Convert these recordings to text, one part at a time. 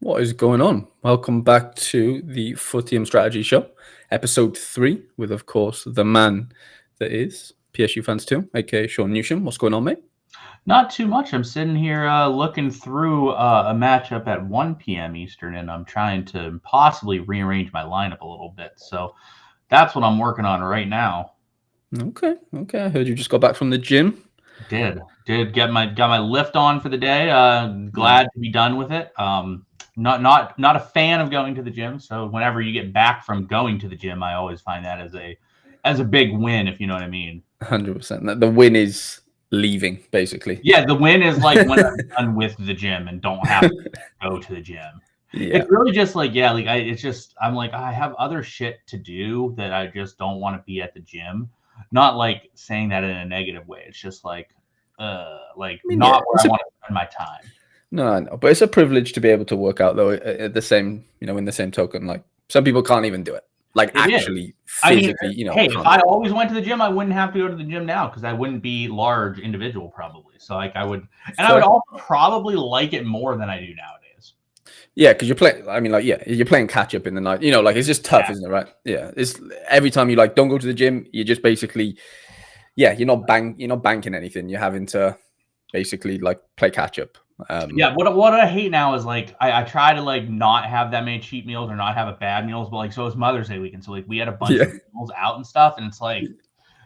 What is going on? Welcome back to the Footium Strategy Show, episode 3, with, of course, the man that is Psufans2, aka Sean Newsham. What's going on, mate? Not too much. I'm sitting here looking through a matchup at 1 p.m. Eastern, and I'm trying to possibly rearrange my lineup a little bit. So that's what I'm working on right now. Okay. I heard you just got back from the gym. Did get my lift on for the day. Glad to be done with it. Not a fan of going to the gym. So whenever you get back from going to the gym, I always find that as a big win, if you know what I mean. 100%. The win is leaving, basically. Yeah, the win is like when I'm done with the gym and don't have to go to the gym. Yeah. It's really just like, I'm like, I have other shit to do that I just don't want to be at the gym. Not like saying that in a negative way. It's just like, not where I want to spend my time. No, but it's a privilege to be able to work out, though. At the same, in the same token, like some people can't even do it. Like actually, physically, Hey, if I always went to the gym, I wouldn't have to go to the gym now because I wouldn't be large individual probably. So like I would also probably like it more than I do nowadays. Yeah, because you're playing. I mean, like, yeah, you're playing catch up in the night. Like it's just tough, isn't it? Right? Yeah, it's every time you don't go to the gym, you're just basically, you're not banking anything. You're having to basically play catch up. What I hate now is I try to not have that many cheat meals or not have a bad meals, but so it's Mother's Day weekend, so we had a bunch of meals out and stuff, and it's like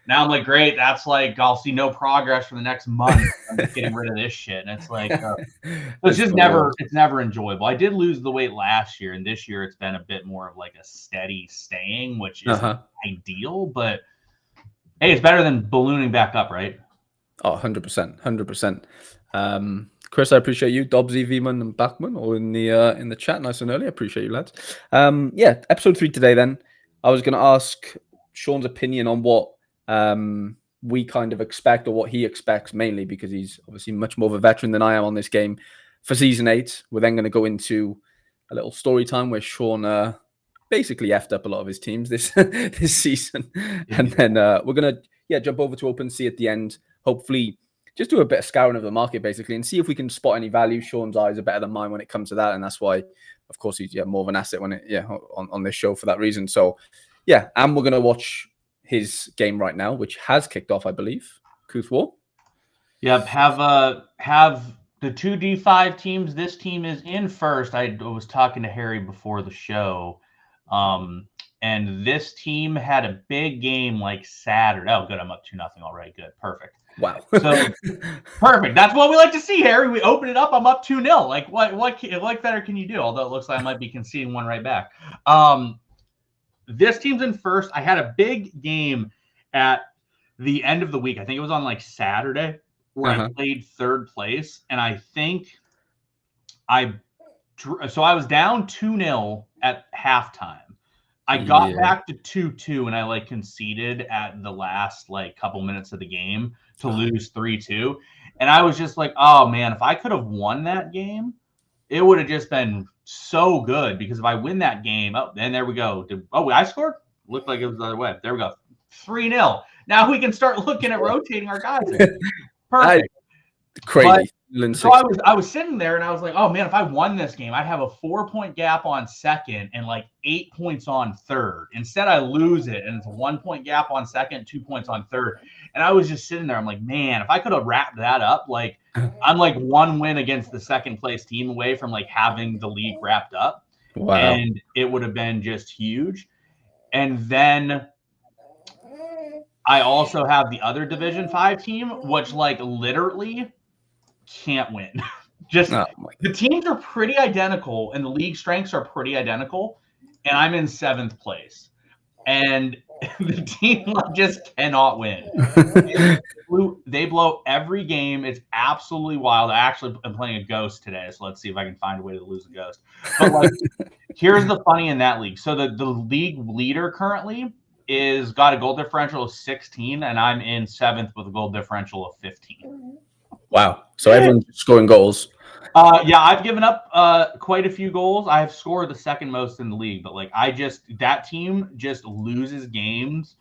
now I'm like, great, that's I'll see no progress for the next month. I'm just getting rid of this shit, and it's like it's just never enjoyable. I did lose the weight last year, and this year it's been a bit more of a steady staying, which is ideal, but hey, it's better than ballooning back up, right? Oh, 100%. Chris, I appreciate you. Dobbsy, Veman, and Bachman all in the chat nice and early. I appreciate you, lads. Episode 3 today then. I was going to ask Sean's opinion on what we kind of expect, or what he expects, mainly because he's obviously much more of a veteran than I am on this game for Season 8. We're then going to go into a little story time where Sean basically effed up a lot of his teams this season. And then we're going to jump over to OpenSea at the end. Hopefully just do a bit of scouring of the market, basically, and see if we can spot any value. Sean's eyes are better than mine when it comes to that, and that's why, of course, he's more of an asset on this show for that reason. So, and we're going to watch his game right now, which has kicked off, I believe. Kuth War. Yep, have the 2D5 teams. This team is in first. I was talking to Harry before the show, and this team had a big game Saturday. Oh, good, I'm up 2-0 already. Good, perfect. Wow. So perfect. That's what we like to see, Harry. We open it up. I'm up 2-0. What better can you do? Although it looks like I might be conceding one right back. This team's in first. I had a big game at the end of the week. I think it was on Saturday where I played third place, and I think I was down 2-0 at halftime. I got back to 2-2, and I conceded at the last couple minutes of the game to lose 3-2. And I was just like, oh man, if I could have won that game, it would have just been so good, because if I win that game, and there we go. I scored? Looked like it was the other way. There we go. 3-0. Now we can start looking at rotating our guys. Perfect. Crazy. So I was sitting there and I was like, oh man, if I won this game, I'd have a 4-point gap on second and 8 points on third. Instead, I lose it and it's a 1-point gap on second, 2 points on third. And I was just sitting there. I'm like, man, if I could have wrapped that up, I'm one win against the second place team away from having the league wrapped up. Wow. And it would have been just huge. And then I also have the other Division 5 team, which literally can't win. The teams are pretty identical and the league strengths are pretty identical, and I'm in 7th place, and the team just cannot win. They blow every game. It's absolutely wild. I actually am playing a ghost today, so let's see if I can find a way to lose a ghost. But here's the funny in that league. So the league leader currently is got a goal differential of 16, and I'm in 7th with a goal differential of 15. Wow. So everyone's scoring goals. I've given up quite a few goals. I have scored the second most in the league, but that team just loses games.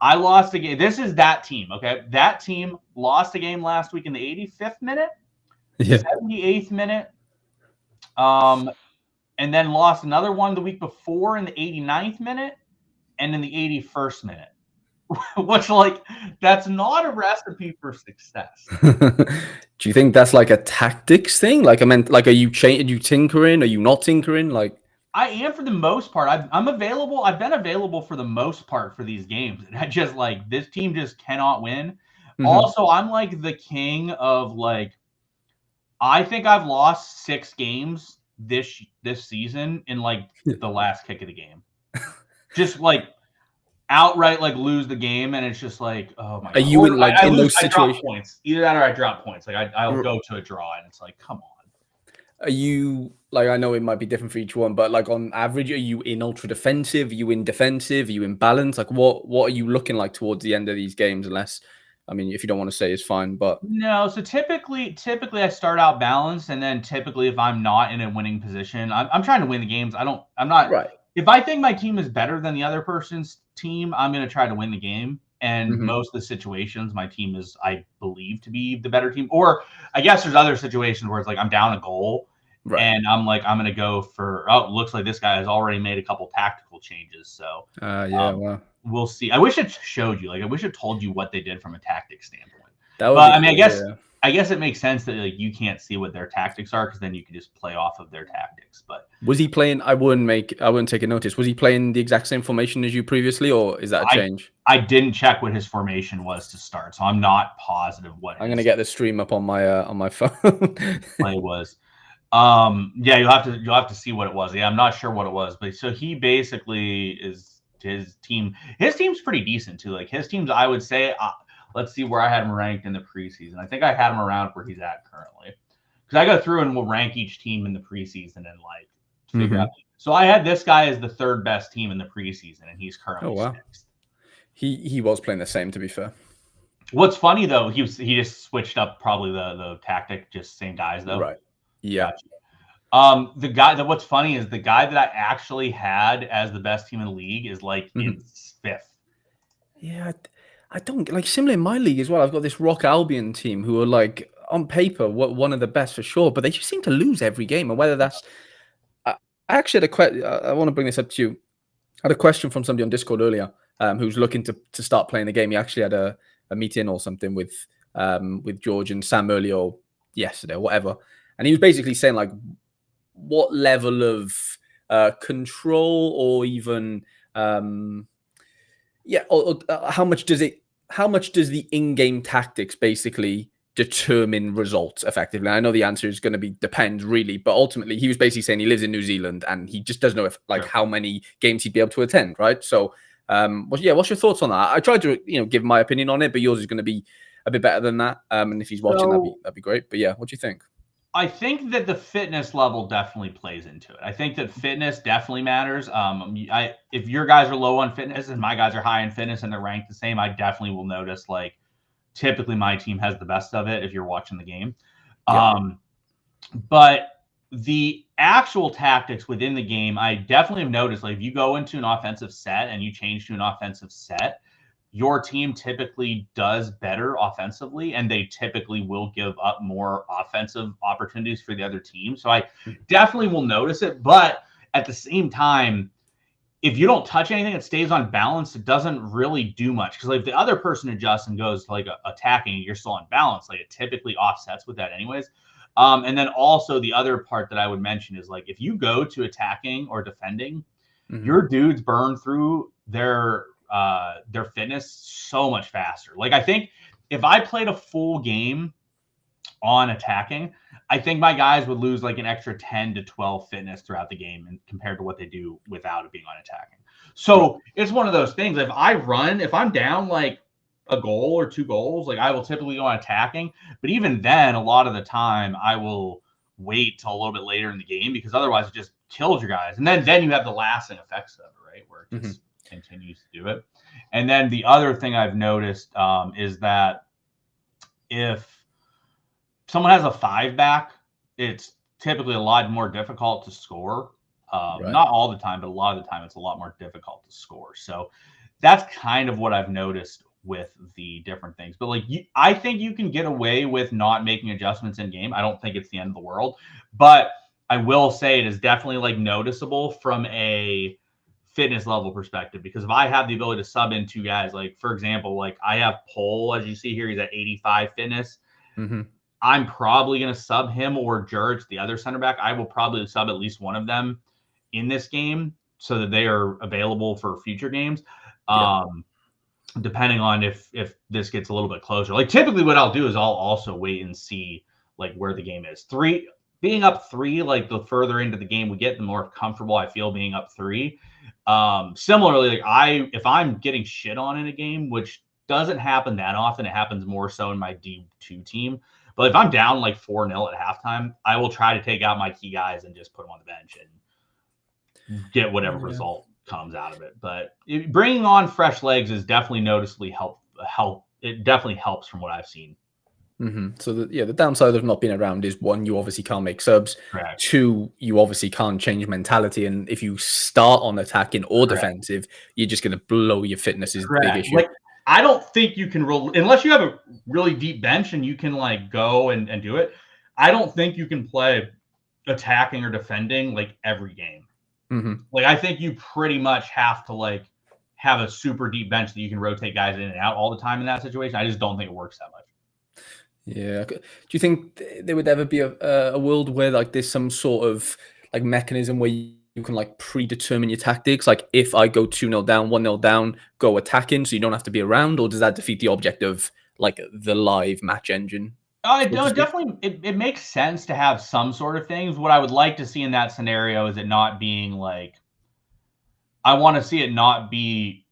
I lost a game. This is that team, okay? That team lost a game last week in the 85th minute, 78th minute, and then lost another one the week before in the 89th minute and in the 81st minute. Which, like, that's not a recipe for success. Do you think that's like a tactics thing? Like, I meant, like, are you tinkering? Are you not tinkering? Like, I am for the most part. I'm available. I've been available for the most part for these games. And I just like this team just cannot win. Also, I'm like the king of like. I think I've lost 6 games this season in like the last kick of the game. Just like outright like lose the game, and it's just like, oh my god. Are you in like in those I drop situations? points. Either that or I drop points. Like I'll go to a draw, and it's like, come on. Are you like, I know it might be different for each one, but like on average, are you in ultra defensive? Are you in defensive? Are you in balance? Like what are you looking like towards the end of these games? Unless, I mean, if you don't want to say, it's fine. But no, so typically I start out balanced, and then typically if I'm not in a winning position, I'm trying to win the games. I'm not right. If I think my team is better than the other person's team, I'm going to try to win the game. And most of the situations, my team is, I believe, to be the better team. Or I guess there's other situations where it's like I'm down a goal, Right. and I'm like, I'm going to go for, oh, it looks like this guy has already made a couple tactical changes. So wow. We'll see. I wish it showed you. Like, I wish it told you what they did from a tactics standpoint. But I mean, I guess it makes sense that like you can't see what their tactics are, because then you can just play off of their tactics. But was he playing? I wouldn't take a notice. Was he playing the exact same formation as you previously, or is that a change? I didn't check what his formation was to start, so I'm not positive what. I'm gonna get the stream up on my phone. Play was. Yeah, you'll have to see what it was. Yeah, I'm not sure what it was, but so he basically is his team. His team's pretty decent too. Like his team's, I would say. Let's see where I had him ranked in the preseason. I think I had him around where he's at currently, because I go through and we'll rank each team in the preseason and like figure out. So I had this guy as the 3rd best team in the preseason, and he's currently 6th. He was playing the same, to be fair. What's funny though, he just switched up probably the tactic, just same guys though. Right. Yeah. Gotcha. The guy that what's funny is the guy that I actually had as the best team in the league is like in 5th. Yeah. I don't like, similar in my league as well. I've got this Rock Albion team who are like on paper one of the best for sure, but they just seem to lose every game. And whether that's, I actually had a question. I want to bring this up to you. I had a question from somebody on Discord earlier, who's looking to start playing the game. He actually had a meeting or something with George and Sam earlier, or yesterday or whatever, and he was basically saying like, what level of control or even or how much does the in-game tactics basically determine results effectively? I know the answer is going to be depends really, but ultimately he was basically saying he lives in New Zealand and he just doesn't know if how many games he'd be able to attend, right? So what's your thoughts on that? I tried to give my opinion on it, but yours is going to be a bit better than that. And if he's watching, that'd be great. But yeah, what do you think? I think that the fitness level definitely plays into it. I think that fitness definitely matters. If your guys are low on fitness and my guys are high in fitness and they're ranked the same, I definitely will notice like typically my team has the best of it if you're watching the game. Yeah. But the actual tactics within the game, I definitely have noticed, like if you go into an offensive set and you change to an offensive set, your team typically does better offensively, and they typically will give up more offensive opportunities for the other team. So I definitely will notice it. But at the same time, if you don't touch anything, it stays on balance. It doesn't really do much, because like if the other person adjusts and goes like attacking, you're still on balance. Like it typically offsets with that anyways. And then also the other part that I would mention is like if you go to attacking or defending, your dudes burn through their fitness so much faster. Like I think if I played a full game on attacking, I think my guys would lose like an extra 10 to 12 fitness throughout the game, and compared to what they do without it being on attacking. So it's one of those things. If I'm down like a goal or 2 goals, like I will typically go on attacking. But even then, a lot of the time I will wait till a little bit later in the game, because otherwise it just kills your guys. And then you have the lasting effects of it, right? Where it just continues to do it. And then the other thing I've noticed is that if someone has a 5 back, it's typically a lot more difficult to score. Not all the time, but a lot of the time it's a lot more difficult to score. So that's kind of what I've noticed with the different things. But like I think you can get away with not making adjustments in game. I don't think it's the end of the world, but I will say it is definitely like noticeable from a fitness level perspective, because if I have the ability to sub in two guys, like for example, like I have Pohl, as you see here, he's at 85 fitness. Mm-hmm. I'm probably going to sub him or Jurich, the other center back. I will probably sub at least one of them in this game so that they are available for future games. Depending on if this gets a little bit closer. Like typically what I'll do is I'll also wait and see like where the game is. Being up 3, like the further into the game we get, the more comfortable I feel being up 3. Similarly, like if I'm getting shit on in a game, which doesn't happen that often, it happens more so in my D2 team. But if I'm down like 4-0 at halftime, I will try to take out my key guys and just put them on the bench and get whatever result comes out of it. But bringing on fresh legs is definitely noticeably help. It definitely helps from what I've seen. Mm-hmm. So the downside of not being around is, 1, you obviously can't make subs. Correct. 2, you obviously can't change mentality, and if you start on attacking or defensive, you're just going to blow your fitness. Is the big issue. Like, I don't think you can unless you have a really deep bench and you can like go and do it. I don't think you can play attacking or defending like every game. Mm-hmm. Like I think you pretty much have to like have a super deep bench that you can rotate guys in and out all the time in that situation. I just don't think it works that much. Yeah. Do you think there would ever be a world where like there's some sort of like mechanism where you can like predetermine your tactics? Like if I go 2-0 down, 1-0 down, go attacking, so you don't have to be around, or does that defeat the object of like the live match engine? Definitely, it makes sense to have some sort of things. What I would like to see in that scenario is it not being like, I want to see it not be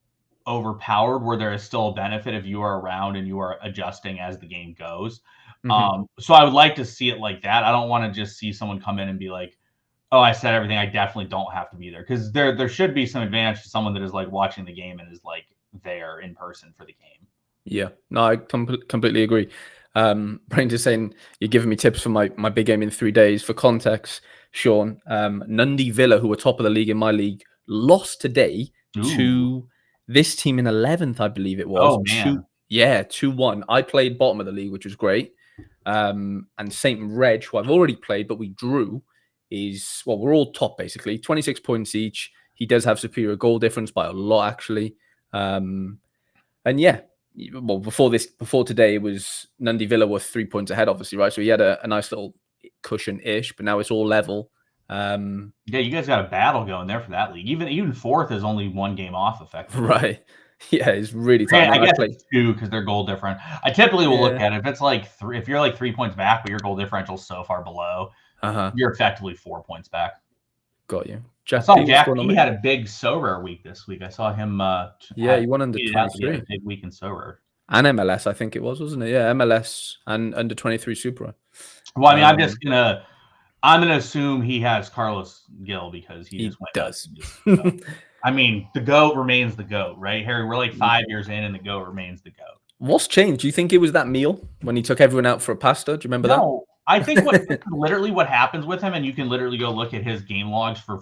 overpowered, where there is still a benefit if you are around and you are adjusting as the game goes. Mm-hmm. So I would like to see it like that. I don't want to just see someone come in and be like, oh, I said everything, I definitely don't have to be there. Because there should be some advantage to someone that is like watching the game and is like there in person for the game. Yeah, no, I completely agree. Brain just saying you're giving me tips for my big game in 3 days. For context, Sean, Nundy Villa, who were top of the league in my league, lost today to this team in 11th, I believe it was. Oh, man. 2-1. I played bottom of the league, which was great. And St. Reg, who I've already played, but we drew, we're all top basically, 26 points each. He does have superior goal difference by a lot, actually. And yeah, well, before today, it was Nundy Villa were 3 points ahead, obviously, right? So he had a nice little cushion-ish, but now it's all level. Yeah, you guys got a battle going there for that league. Even 4th is only 1 game off, effectively. Right. Yeah, it's really tight. I guess it's 2 because they're goal different. I typically will look at it. If it's like 3, if you're like 3 points back, but your goal differential is so far below, you're effectively 4 points back. Got you. I saw Jack he had a big Sorare week this week. I saw him. He won under 23. A big week in Sorare. And MLS, I think it was, wasn't it? Yeah, MLS and under 23 Super. Well, I mean, I'm gonna assume he has Carlos Gil because he just went does. I mean, the GOAT remains the GOAT, right, Harry? We're like 5 years in, and the GOAT remains the GOAT. What's changed? Do you think it was that meal when he took everyone out for a pasta? Do you remember that? No, I think literally what happens with him, and you can literally go look at his game logs for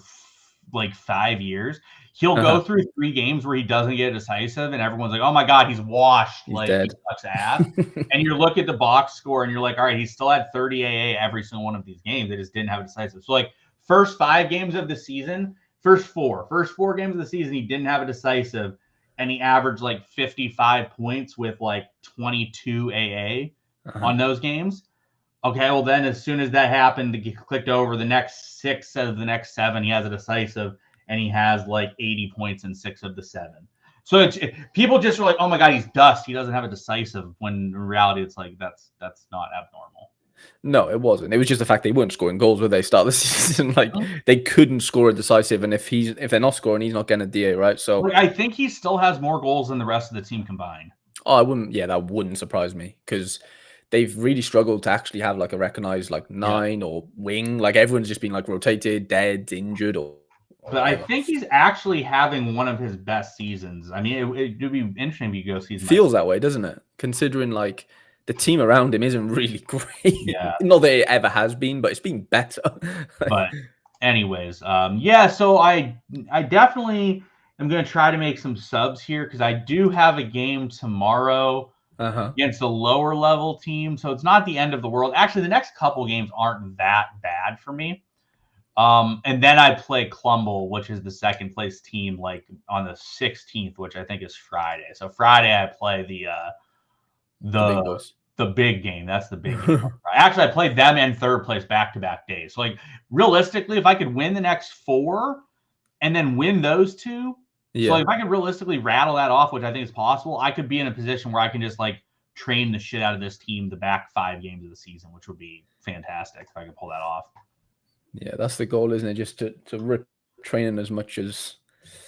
like 5 years. He'll go through 3 games where he doesn't get decisive, and everyone's like, "Oh my god, he's washed! He's like dead. He sucks ass." And you look at the box score, and you're like, "All right, he still had 30 AA every single one of these games. They just didn't have a decisive." So like first 5 games of the season, first four games of the season, he didn't have a decisive, and he averaged like 55 points with like 22 AA on those games. Okay, well then as soon as that happened, he clicked over the next 6 out of the next 7, he has a decisive, and he has like 80 points in 6 of the 7. So people just are like, "Oh my god, he's dust. He doesn't have a decisive." When in reality, it's like that's not abnormal. No, it wasn't. It was just the fact they weren't scoring goals when they start the season. Like they couldn't score a decisive, and if they're not scoring, he's not getting a DA, right? So I think he still has more goals than the rest of the team combined. Oh, I wouldn't. Yeah, that wouldn't surprise me because they've really struggled to actually have like a recognized like 9 or wing. Like everyone's just been like rotated, dead, injured, or. But I think he's actually having one of his best seasons. I mean, it would be interesting if you go see. Feels that way, doesn't it? Considering like the team around him isn't really great. Yeah. Not that it ever has been, but it's been better. But anyways, yeah. So I definitely am going to try to make some subs here because I do have a game tomorrow against a lower level team. So it's not the end of the world. Actually, the next couple games aren't that bad for me. And then I play Clumble, which is the second place team, like on the 16th, which I think is Friday. So Friday I play the big the boys. the big game. That's the big game. Actually, I played them and third place back-to-back days. So like realistically, if I could win the next 4 and then win those 2, so like if I could realistically rattle that off, which I think is possible, I could be in a position where I can just like train the shit out of this team the back 5 games of the season, which would be fantastic if I could pull that off. Yeah, that's the goal, isn't it? Just to rip training as much as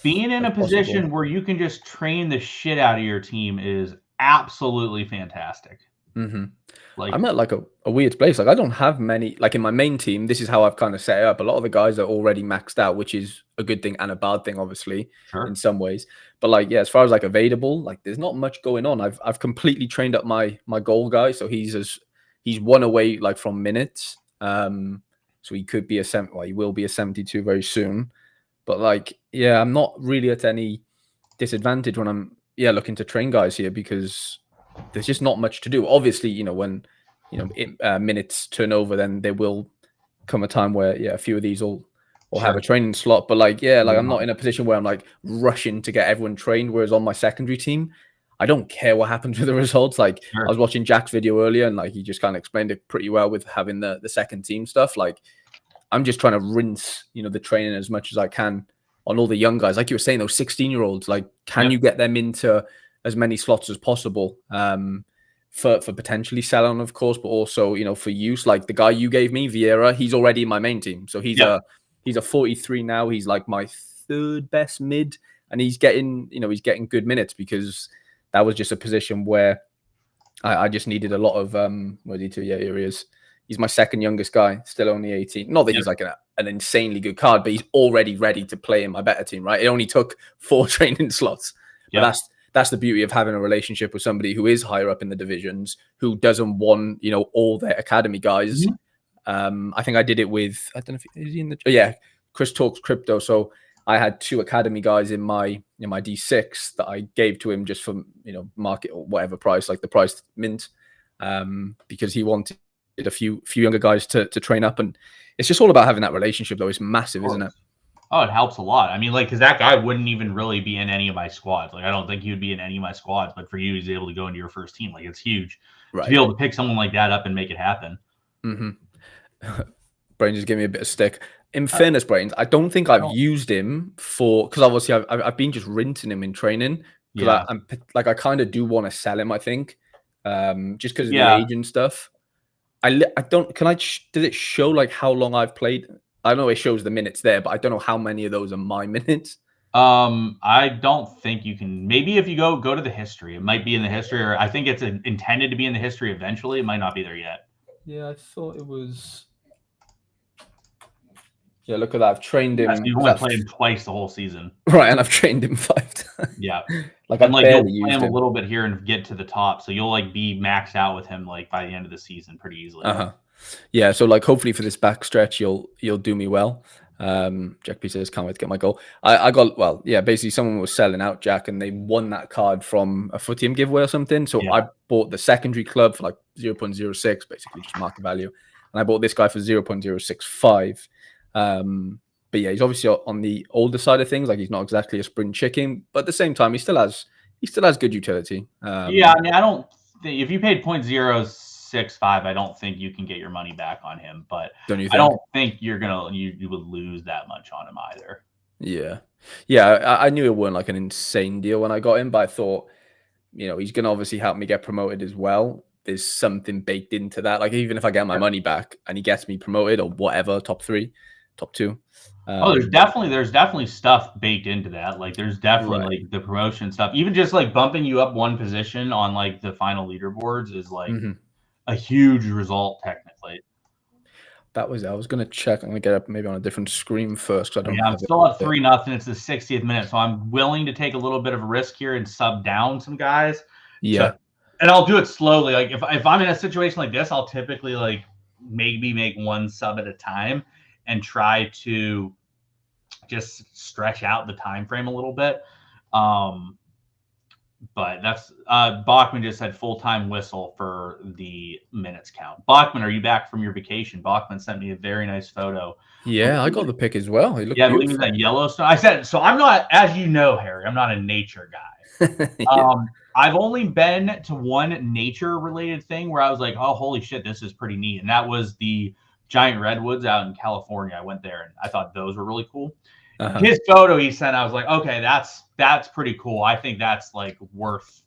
being in a position possible. where you can just train the shit out of your team is absolutely fantastic. Mm-hmm. Like I'm at like a weird place. Like I don't have many. Like in my main team, this is how I've kind of set it up. A lot of the guys are already maxed out, which is a good thing and a bad thing, obviously, in some ways. But like, yeah, as far as like available, like there's not much going on. I've completely trained up my goal guy, so he's 1 away like from minutes. So he could be he will be a 72 very soon. But like, yeah, I'm not really at any disadvantage when I'm looking to train guys here because there's just not much to do. Obviously, when minutes turn over, then there will come a time where a few of these will have a training slot. But like, I'm not in a position where I'm like rushing to get everyone trained. Whereas on my secondary team, I don't care what happens with the results. Like I was watching Jack's video earlier, and like he just kind of explained it pretty well with having the second team stuff. Like I'm just trying to rinse, the training as much as I can on all the young guys. Like you were saying, those 16-year-olds, like, can you get them into as many slots as possible for potentially selling, of course, but also, for use? Like the guy you gave me, Vieira, he's already in my main team. So he's a 43 now. He's like my 3rd best mid, and he's getting good minutes because that was just a position where I just needed a lot of where did he? Yeah, here he is. He's my 2nd youngest guy, still only 18. Not that he's like an insanely good card, but he's already ready to play in my better team, right? It only took 4 training slots. But that's the beauty of having a relationship with somebody who is higher up in the divisions, who doesn't want, all their academy guys. I think I did it with, I don't know if is he in the, Chris Talks Crypto. So I had 2 academy guys in my D6 that I gave to him just for, market or whatever price, like the price mint, because he wanted a few younger guys to train up. And it's just all about having that relationship, though. It's massive, isn't it? Oh, it helps a lot. I mean, like, because that guy wouldn't even really be in any of my squads. Like, I don't think he would be in any of my squads, but for you, he's able to go into your first team. Like, it's huge to be able to pick someone like that up and make it happen. Brain just gave me a bit of stick. In fairness, Brains, I don't think I've used him because obviously I've been just rinsing him in training. Because I'm like, I kind of do want to sell him, I think, just because of the age and stuff. I don't. Does it show like how long I've played? I know it shows the minutes there, but I don't know how many of those are my minutes. I don't think you can. Maybe if you go to the history, it might be in the history, or I think it's intended to be in the history eventually. It might not be there yet. Yeah, I thought it was. Yeah, look at that. I've trained him. You've only played him twice the whole season. Right, and I've trained him 5 times. Yeah. Like I barely you'll play used him a little bit here and get to the top. So you'll like be maxed out with him like by the end of the season pretty easily. Yeah, so like hopefully for this back stretch you'll do me well. Jack P says can't wait to get my goal. I got basically someone was selling out Jack and they won that card from a Footium giveaway or something. So I bought the secondary club for like 0.06, basically just market value. And I bought this guy for 0.065. But yeah, he's obviously on the older side of things. Like he's not exactly a sprint chicken, but at the same time, he still has good utility. I mean, I don't think if you paid 0.065, I don't think you can get your money back on him. But I don't think you would lose that much on him either. Yeah. I knew it wasn't like an insane deal when I got him, but I thought, he's gonna obviously help me get promoted as well. There's something baked into that. Like even if I get my money back and he gets me promoted or whatever, top 3, top 2. There's definitely stuff baked into that. Like there's definitely like the promotion stuff. Even just like bumping you up 1 position on like the final leaderboards is like a huge result technically. I was gonna check. I'm gonna get up maybe on a different screen first because I don't. I'm still at 3-0. It's the 60th minute, so I'm willing to take a little bit of a risk here and sub down some guys. And I'll do it slowly. Like if I'm in a situation like this, I'll typically like maybe make 1 sub at a time and try to just stretch out the time frame a little bit. But that's Bachman just said full-time whistle for the minutes count. Bachman, are you back from your vacation? Bachman sent me a very nice photo. Yeah, I got the pic as well. It looked I believe it's beautiful. at Yellowstone. I said, so I'm not, as you know, Harry, I'm not a nature guy. Yeah. I've only been to one nature-related thing where I was like, oh, holy shit, this is pretty neat. And that was the giant redwoods out in California. I went there and I thought those were really cool. His photo he sent, I was like, okay, that's pretty cool. I think that's like worth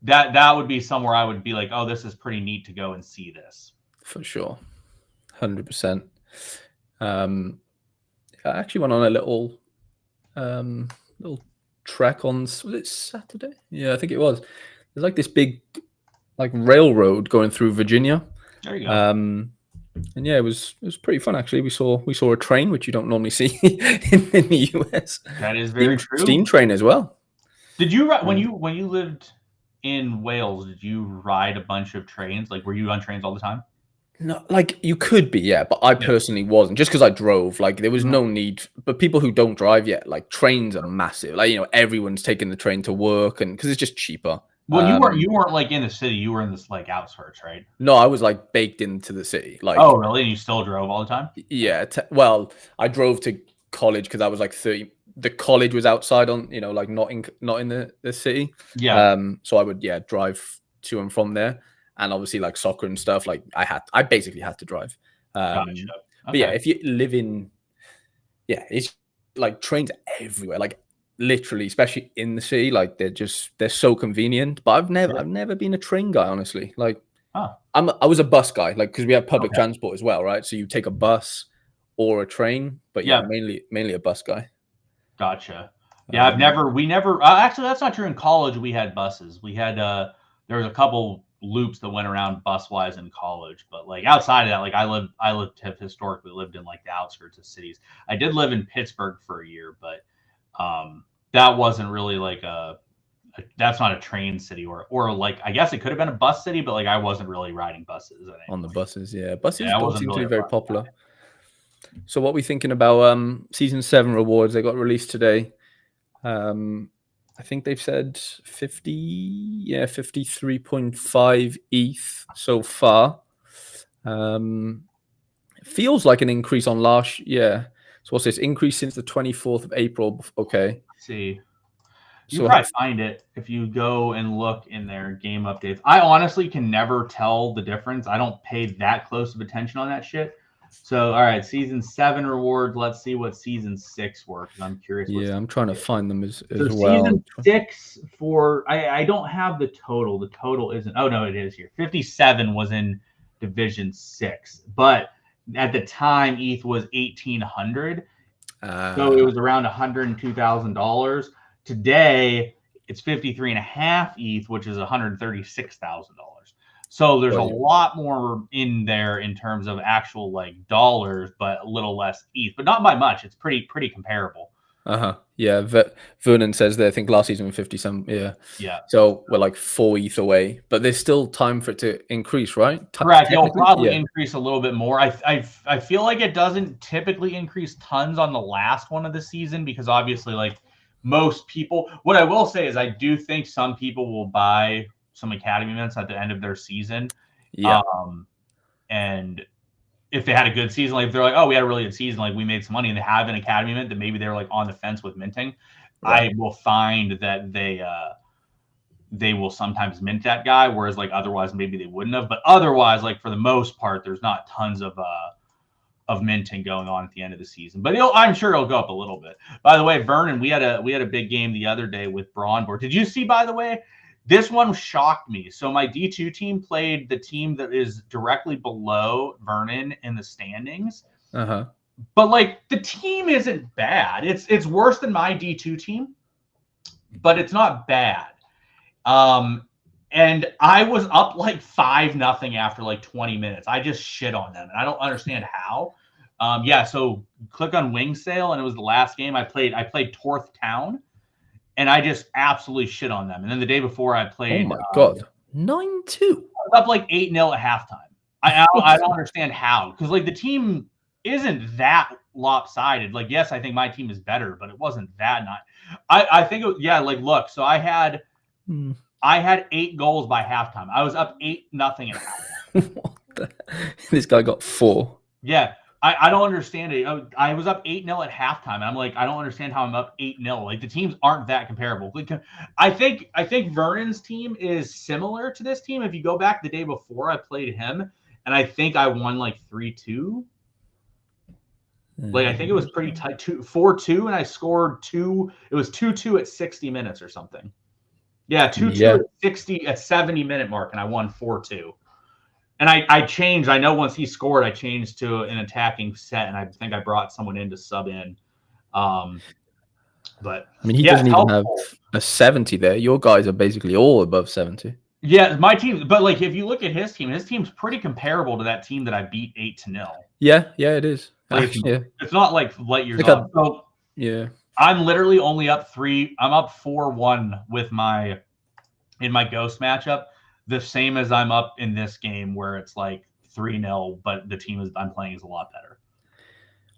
that would be somewhere I would be like, oh, this is pretty neat to go and see this. For sure. 100%. I actually went on a little trek on, was it Saturday? Yeah, I think it was. There's like this big like railroad going through Virginia. There you go. And yeah, it was pretty fun actually. We saw a train, which you don't normally see in the US. That is very true. Steam train as well. Did you when you lived in Wales? Did you ride a bunch of trains? Like, were you on trains all the time? No, like you could be, yeah, but I personally wasn't. Just because I drove, like there was no need. But people who don't drive yet, like trains are massive. Like everyone's taking the train to work, and because it's just cheaper. Well, you weren't like in the city. You were in this like outskirts, right? No, I was like baked into the city. Like, oh, really? And you still drove all the time? Yeah. Well, I drove to college because I was like 30. The college was outside on, like not in the city. Yeah. So I would drive to and from there, and obviously like soccer and stuff. Like I basically had to drive. Gotcha. Okay. But yeah, if you live in, it's like trains everywhere. Like literally, especially in the city, like they're so convenient. But I've never been a train guy, honestly. Like I was a bus guy, like because we have public transport as well, right? So you take a bus or a train, but mainly a bus guy. Gotcha. Yeah, we never actually that's not true. In college we had buses. We had there was a couple loops that went around bus wise in college, but like outside of that, like have historically lived in like the outskirts of cities. I did live in Pittsburgh for a year, but that wasn't really like that's not a train city or like I guess it could have been a bus city, but like I wasn't really riding buses on the buses. Buses don't seem to be very popular. So what are we thinking about season 7 rewards? They got released today. I think they've said 53.5 ETH so far. It feels like an increase on last year. So what's this? Increase since the 24th of April. Okay. Let's see. You probably find it if you go and look in their game updates. I honestly can never tell the difference. I don't pay that close of attention on that shit. So, all right, season 7 rewards. Let's see what season 6 were because I'm curious. Yeah, I'm trying to find them as well. Season 6 for I don't have the total. The total isn't. Oh no, it is here. 57 was in Division 6, but at the time ETH was 1,800, so it was around $102,000. Today it's 53.5 ETH, which is $136,000. So there's a lot more in there in terms of actual like dollars, but a little less ETH, but not by much. It's pretty comparable. Yeah. Vernon says that I think last season was 50-some. Yeah. So we're like 4 ETH away, but there's still time for it to increase, right? Correct. It'll probably increase a little bit more. I feel like it doesn't typically increase tons on the last one of the season because obviously like most people, what I will say is I do think some people will buy some academy minutes at the end of their season. And if they had a good season, like if they're like, oh, we had a really good season, like we made some money and they have an academy mint that maybe they're like on the fence with minting, I will find that they will sometimes mint that guy, whereas like otherwise maybe they wouldn't have. But otherwise, like for the most part, there's not tons of minting going on at the end of the season. But I'm sure it'll go up a little bit. By the way, Vernon, we had a big game the other day with Braunboard. Did you see, by the way? This one shocked me. So my D2 team played the team that is directly below Vernon in the standings. But like the team isn't bad. It's worse than my D2 team, but it's not bad. And I was up like 5-0 after like 20 minutes. I just shit on them, and I don't understand how. So click on Wing Sale, and it was the last game I played. I played Torth Town. And I just absolutely shit on them. And then the day before I played. Oh my God. 9-2. I was up like 8-0 at halftime. I don't understand how. Because like the team isn't that lopsided. Like, yes, I think my team is better, but it wasn't that not. I think, look, so I had I had 8 goals by halftime. I was up 8-0 at halftime. What the? This guy got 4. Yeah. I don't understand it. I was up 8-0 at halftime. And I'm like, I don't understand how I'm up 8-0. Like the teams aren't that comparable. Like, I think Vernon's team is similar to this team. If you go back the day before I played him, and I think I won like 3-2. Like I think it was pretty tight, 4-2, and I scored 2. It was 2-2 at 60 minutes or something. Yeah, 2-2 at 60 at 70-minute mark, and I won 4-2. And I changed. I know once he scored, I changed to an attacking set, and I think I brought someone in to sub in. But I mean, he doesn't even have a 70 there. Your guys are basically all above 70. Yeah, my team. But like, if you look at his team's pretty comparable to that team that I beat 8-0. Yeah, it is. Like, it's not like light years off. So yeah, I'm literally only up 3. I'm up 4-1 with in my ghost matchup. The same as I'm up in this game where it's like 3-0, but the team I'm playing is a lot better.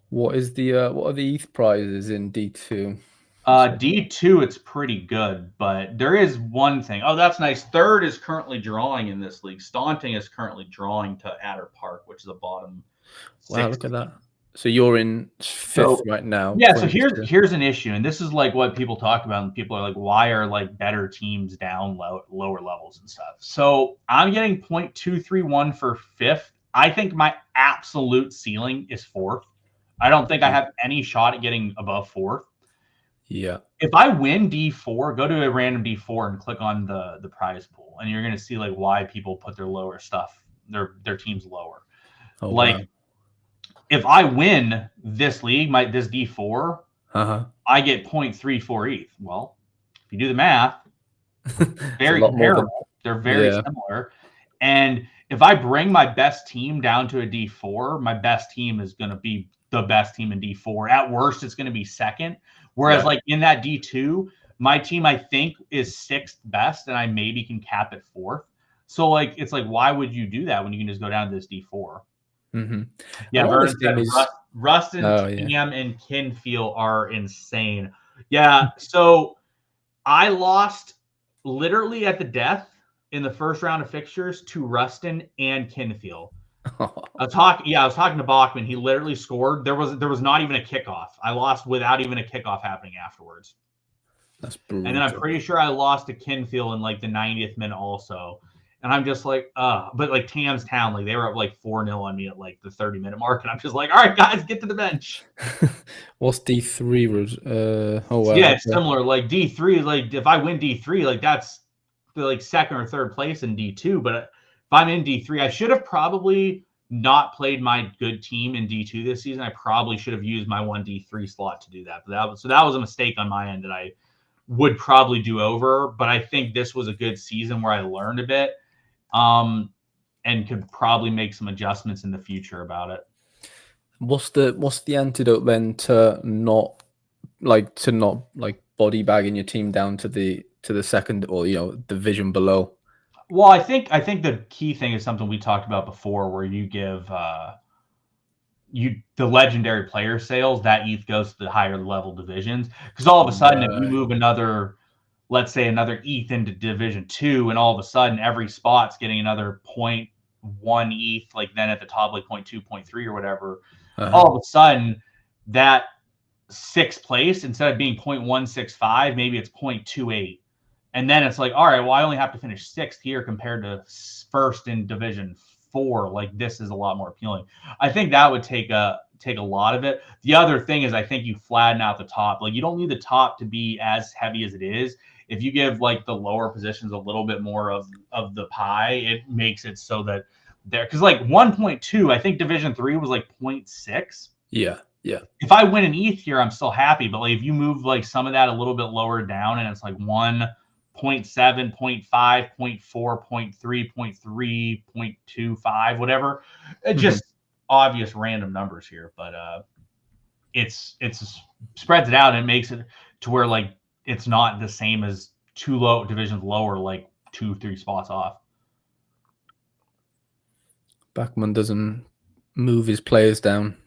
What are the ETH prizes in D2? D2, it's pretty good, but there is one thing. Oh, that's nice. Third is currently drawing in this league. Staunting is currently drawing to Adder Park, which is the bottom. Wow, look at that. So you're in 5th right now. Yeah, so here's an issue, and this is like what people talk about, and people are like, why are like better teams down lower levels and stuff? So I'm getting 0.231 for 5th. I think my absolute ceiling is 4th. I don't think I have any shot at getting above 4th. Yeah. If I win D4, go to a random D4 and click on the prize pool, and you're going to see like why people put their lower stuff, their teams lower. Oh, like, wow. If I win this league, this D4, I get 0.34 ETH. Well, if you do the math, very comparable. They're very similar. And if I bring my best team down to a D4, my best team is going to be the best team in D4. At worst, it's going to be 2nd. Whereas like in that D2, my team, I think, is 6th best, and I maybe can cap it 4th. So like, it's like, why would you do that when you can just go down to this D4? Yeah, Vernon said Rustin, Tam, and Kinfield are insane. Yeah, so I lost literally at the death in the first round of fixtures to Rustin and Kinfield. I was talking to Bachman. He literally scored. There was not even a kickoff. I lost without even a kickoff happening afterwards. That's brutal. And then I'm pretty sure I lost to Kinfield in like the 90th minute also. And I'm just like, but like Tam's Town, like they were up like 4-0 on me at like the 30-minute mark. And I'm just like, all right, guys, get to the bench. What's D3? Yeah, it's similar. Like D3, like if I win D3, like that's like 2nd or 3rd place in D2. But if I'm in D3, I should have probably not played my good team in D2 this season. I probably should have used my 1 D3 slot to do that. But that was a mistake on my end that I would probably do over. But I think this was a good season where I learned a bit. And could probably make some adjustments in the future about it. What's the antidote then to not body bagging your team down to the 2nd or division below? Well, I think the key thing is something we talked about before, where you give the legendary player sales, that ETH goes to the higher level divisions, because all of a sudden if you move another, let's say another ETH into Division 2, and all of a sudden every spot's getting another 0.1 ETH, like then at the top, like 0.2, 0.3 or whatever, all of a sudden that 6th place, instead of being 0.165, maybe it's 0.28. And then it's like, all right, well, I only have to finish 6th here compared to 1st in Division 4. Like this is a lot more appealing. I think that would take a lot of it. The other thing is I think you flatten out the top. Like you don't need the top to be as heavy as it is. If you give like the lower positions a little bit more of the pie, it makes it so that because like 1.2, I think Division 3 was like 0.6. Yeah. If I win an ETH here, I'm still happy. But like if you move like some of that a little bit lower down, and it's like 1.7, 0.5, 0.4, 0.3, 0.3, 0.25, whatever. It just obvious random numbers here, but it's spreads it out and makes it to where like it's not the same as 2 low divisions lower, like 2-3 spots off. Bachman doesn't move his players down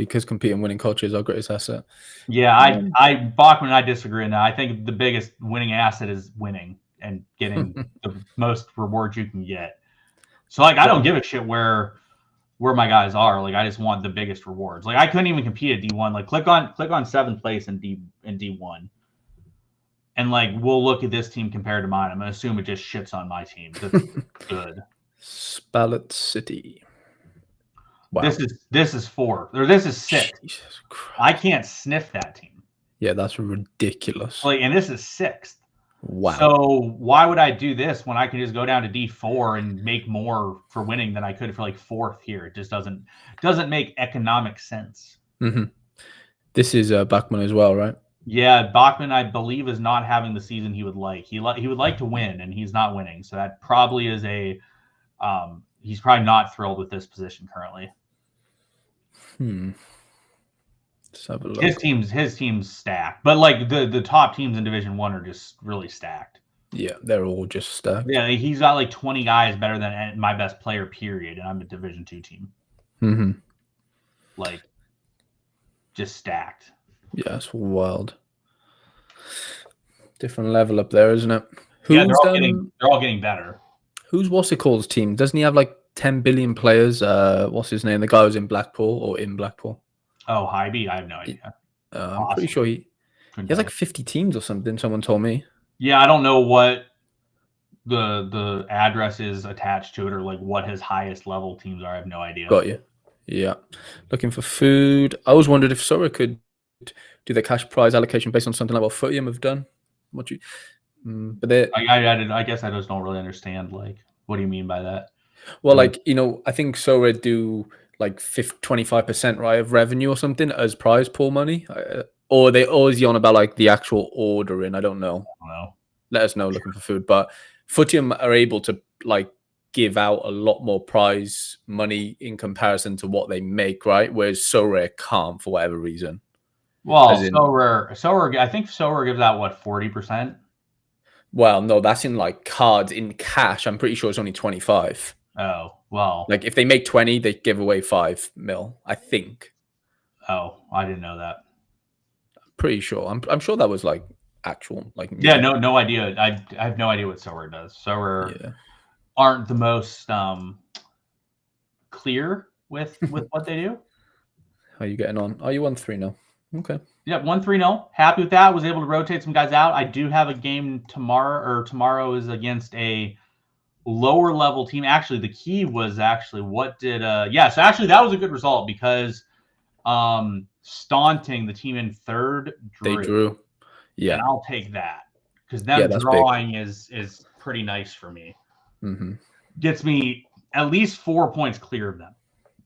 because compete and winning culture is our greatest asset. Yeah, Bachman and I disagree on that. I think the biggest winning asset is winning and getting the most rewards you can get. So like I don't give a shit where my guys are. Like I just want the biggest rewards. Like I couldn't even compete at D1. Like click on 7th place in D1. And like we'll look at this team compared to mine. I'm gonna assume it just shits on my team. That's good. Spallet City. Wow. This is 4 or this is 6. Jesus Christ. I can't sniff that team. Yeah, that's ridiculous. Like, and this is 6th. Wow. So why would I do this when I can just go down to D4 and make more for winning than I could for like 4th here? It just doesn't make economic sense. Mm-hmm. This is Bachman as well, right? Yeah, Bachman, I believe, is not having the season he would like. He would like to win, and he's not winning. So that probably is he's probably not thrilled with this position currently. Let's have a look. His team's stacked, but like the top teams in Division 1 are just really stacked. Yeah, they're all just stacked. Yeah, he's got like 20 guys better than my best player, period, and I'm a Division 2 team. Mm-hmm. Like, just stacked. Yeah, it's wild. Different level up there, isn't it? Yeah, they're all getting better. What's it called team? Doesn't he have like 10 billion players? What's his name? The guy who's in Blackpool or in Blackpool? Oh, Hybe? I have no idea. I'm pretty sure he has like 50 teams or something. Someone told me. Yeah, I don't know what the address is attached to it or like what his highest level teams are. I have no idea. Got you. Yeah. Looking for food. I always wondered if Sora could do the cash prize allocation based on something like what Footium have done. But I guess I just don't really understand. Like, what do you mean by that? Well, like, I think Sora do like 25%, right, of revenue or something as prize pool money, or they always on about like the actual ordering. I don't know. Let us know. Looking for food, but Footium are able to like give out a lot more prize money in comparison to what they make, right? Whereas Sora can't for whatever reason. Well, Sora, I think Sora gives out what 40%. Well, no, that's in like cards. In cash, I'm pretty sure it's only 25. Oh, well. Like if they make 20, they give away 5 mil, I think. Oh, I didn't know that. I'm pretty sure. I'm sure that was like actual. Like yeah, no idea. I have no idea what Sora does. Sora aren't the most clear with what they do. How are you getting on? Are you 1-3 now? Okay. Yeah, 1-3-0. Happy with that. Was able to rotate some guys out. I do have a game tomorrow, or tomorrow is against a lower level team. Actually, the key was what did so actually that was a good result because Staunting, the team in 3rd, they drew. Yeah. And I'll take that because them drawing is pretty nice for me. Mm-hmm. Gets me at least 4 points clear of them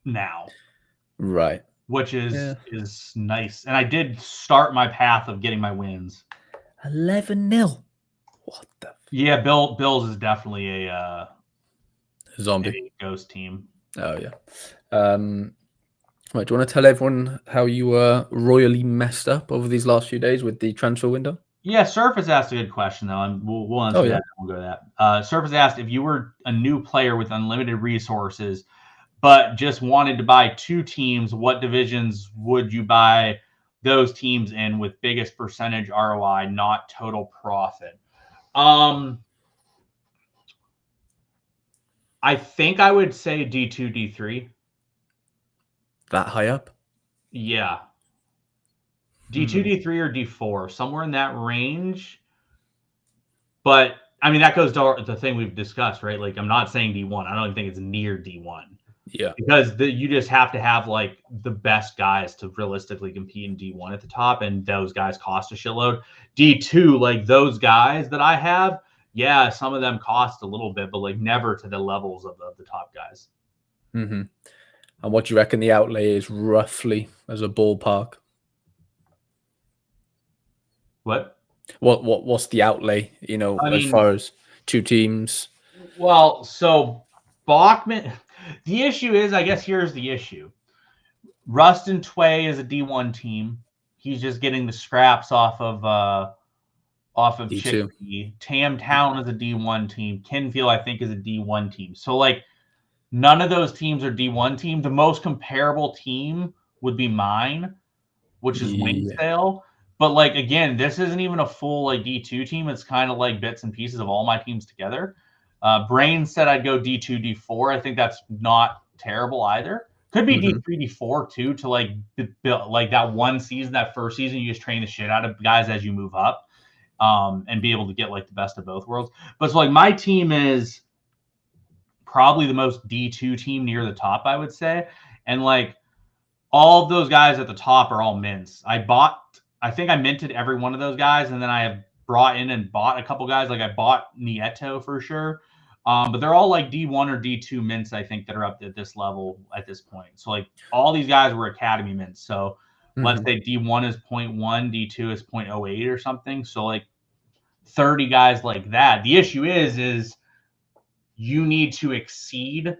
now. Right. Which is nice. And I did start my path of getting my wins. 11-0. What the? Yeah, Bills is definitely a zombie ghost team. Oh yeah. Right, do you want to tell everyone how you were royally messed up over these last few days with the transfer window? Yeah, Surface asked a good question though, and we'll answer that. We'll go to that. Surface asked if you were a new player with unlimited resources, but just wanted to buy 2 teams, what divisions would you buy those teams in with biggest percentage ROI, not total profit? I think I would say D2, D3. That high up? Yeah. D2, D3, or D4, somewhere in that range. But I mean, that goes to the thing we've discussed, right? Like, I'm not saying D1. I don't even think it's near D1. Yeah. Because you just have to have like the best guys to realistically compete in D1 at the top, and those guys cost a shitload. D2, like those guys that I have, yeah, some of them cost a little bit, but like never to the levels of the top guys. Mm-hmm. And what do you reckon the outlay is roughly as a ballpark? What's the outlay, as far as 2 teams? Well, so Bachman, the issue is, I guess here's the issue. Rustin Tway is a D1 team. He's just getting the scraps off of Chickpea. Tam Town is a D1 team. Kinfield, I think, is a D1 team. So like none of those teams are D1 team. The most comparable team would be mine, which is Yeah. Wingsdale. But like again, this isn't even a full like D2 team. It's kind of like bits and pieces of all my teams together. Brain said I'd go D2, D4. I think that's not terrible either. Could be D3, D4 too, to like build like that one season, that first season, you just train the shit out of guys as you move up, and be able to get like the best of both worlds. But so like my team is probably the most D2 team near the top, I would say, and like all of those guys at the top are all mints. I think I minted every one of those guys, and then I have brought in and bought a couple guys. Like I bought Nieto for sure. But they're all like D1 or D2 mints, I think, that are up at this level at this point. So like all these guys were academy mints. So let's say D1 is 0.1, D2 is 0.08 or something. So like 30 guys like that. The issue is you need to exceed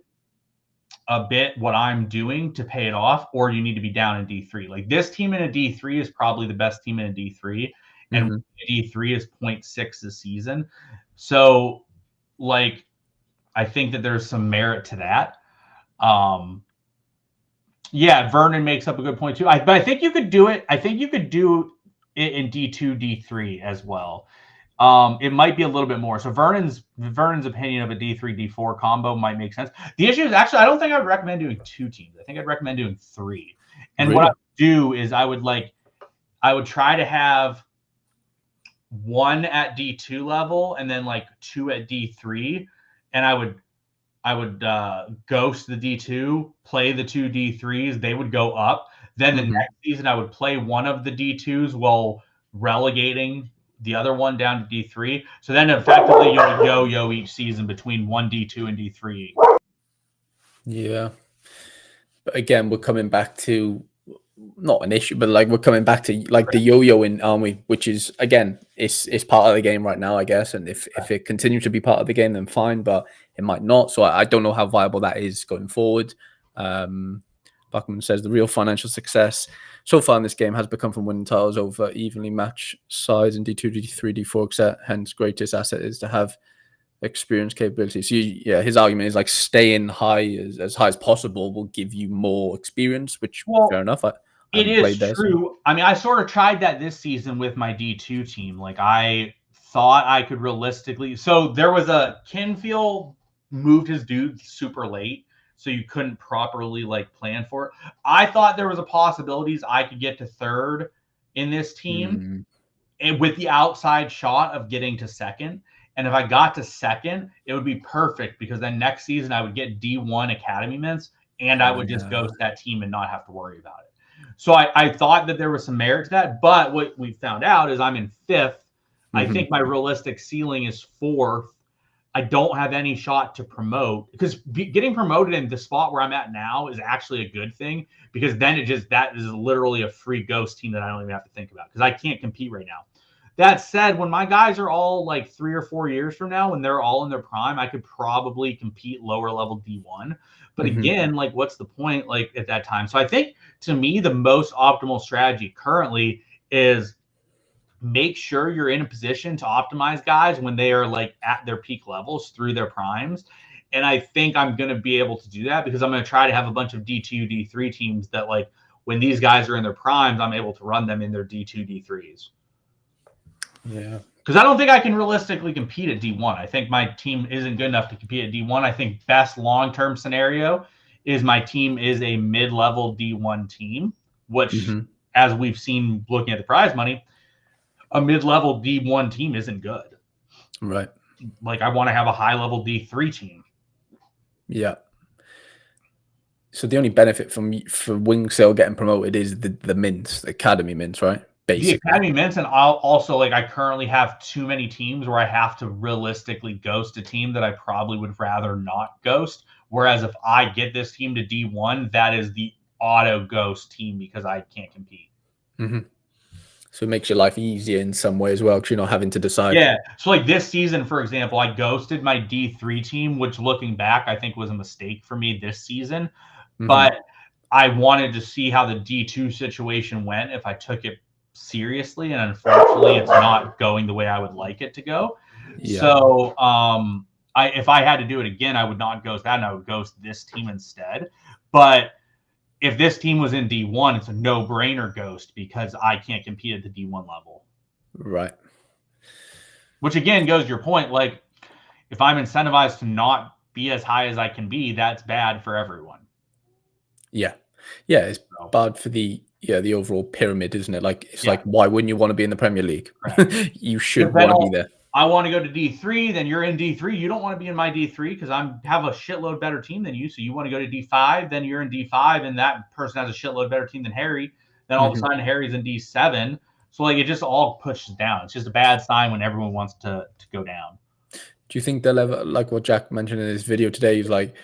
a bit what I'm doing to pay it off, or you need to be down in D3. Like this team in a D3 is probably the best team in a D3, and D3 is 0.6 this season. So like I think that there's some merit to that. Yeah, Vernon makes up a good point too. But I think you could do it. I think you could do it in D2, D3 as well. It might be a little bit more. So Vernon's opinion of a D3, D4 combo might make sense. The issue is actually I don't think I would recommend doing 2 teams. I think I'd recommend doing 3. And what I would do is I would try to have 1 at D2 level and then like 2 at D3, and I would ghost the D2, play the 2 D3s. They would go up. Then the next season I would play one of the D2s while relegating the other one down to D3. So then effectively you would yo-yo each season between 1 D2 and D3. Yeah. But again, we're coming back to not an issue, but like we're coming back to like the yo-yoing, aren't we? Which is again, it's part of the game right now, I guess. And if it continues to be part of the game, then fine, but it might not. So I don't know how viable that is going forward. Buckman says the real financial success so far in this game has become from winning titles over evenly matched sides in D2, D3, D4, etc. Hence, greatest asset is to have experience capability. So yeah, his argument is like staying high as high as possible will give you more experience, which fair enough. It is true. I mean, I sort of tried that this season with my D2 team. Like I thought I could realistically. So there was a Kinfield moved his dude super late, so you couldn't properly like plan for it. I thought there was a possibilities I could get to 3rd in this team, and with the outside shot of getting to 2nd. And if I got to 2nd, it would be perfect because then next season I would get D1 academy mints, and I would just ghost that team and not have to worry about it. So I thought that there was some merit to that, but what we found out is I'm in 5th. I think my realistic ceiling is 4th. I don't have any shot to promote because getting promoted in the spot where I'm at now is actually a good thing because then that is literally a free ghost team that I don't even have to think about because I can't compete right now. That said, when my guys are all like 3 or 4 years from now, when they're all in their prime, I could probably compete lower level D1. But again, like what's the point like at that time? So I think to me, the most optimal strategy currently is make sure you're in a position to optimize guys when they are like at their peak levels through their primes. And I think I'm going to be able to do that because I'm going to try to have a bunch of D2, D3 teams that like when these guys are in their primes, I'm able to run them in their D2, D3s. Yeah. Because I don't think I can realistically compete at D1. I think my team isn't good enough to compete at D1. I think best long-term scenario is my team is a mid-level D1 team, which as we've seen looking at the prize money, a mid-level D1 team isn't good. Right. Like I want to have a high-level D3 team. Yeah. So the only benefit for Wingsale getting promoted is the mints, the academy mints, right? Basically. The academy mints, and I'll also like I currently have too many teams where I have to realistically ghost a team that I probably would rather not ghost. Whereas if I get this team to D1, that is the auto ghost team because I can't compete. So it makes your life easier in some way as well because you're not having to decide. Yeah. So like this season, for example, I ghosted my D3 team, which looking back, I think was a mistake for me this season. But I wanted to see how the D2 situation went if I took it seriously. And unfortunately, it's not going the way I would like it to go. Yeah. So if I had to do it again, I would not ghost that and I would ghost this team instead. But if this team was in D1, it's a no-brainer ghost because I can't compete at the D1 level. Right. Which again goes to your point, like if I'm incentivized to not be as high as I can be, that's bad for everyone. Yeah. Yeah, it's bad for the overall pyramid, isn't it? Like it's Yeah. like, why wouldn't you want to be in the Premier League? You should Then want to be there. I want to go to D3, then you're in D3. You don't want to be in my D3 because I have a shitload better team than you. So you want to go to D5, then you're in D5, and that person has a shitload better team than Harry. Then all of a sudden Harry's in D7. So like it just all pushes down. It's just a bad sign when everyone wants to go down. Do you think they'll ever, like what Jack mentioned in his video today, he's like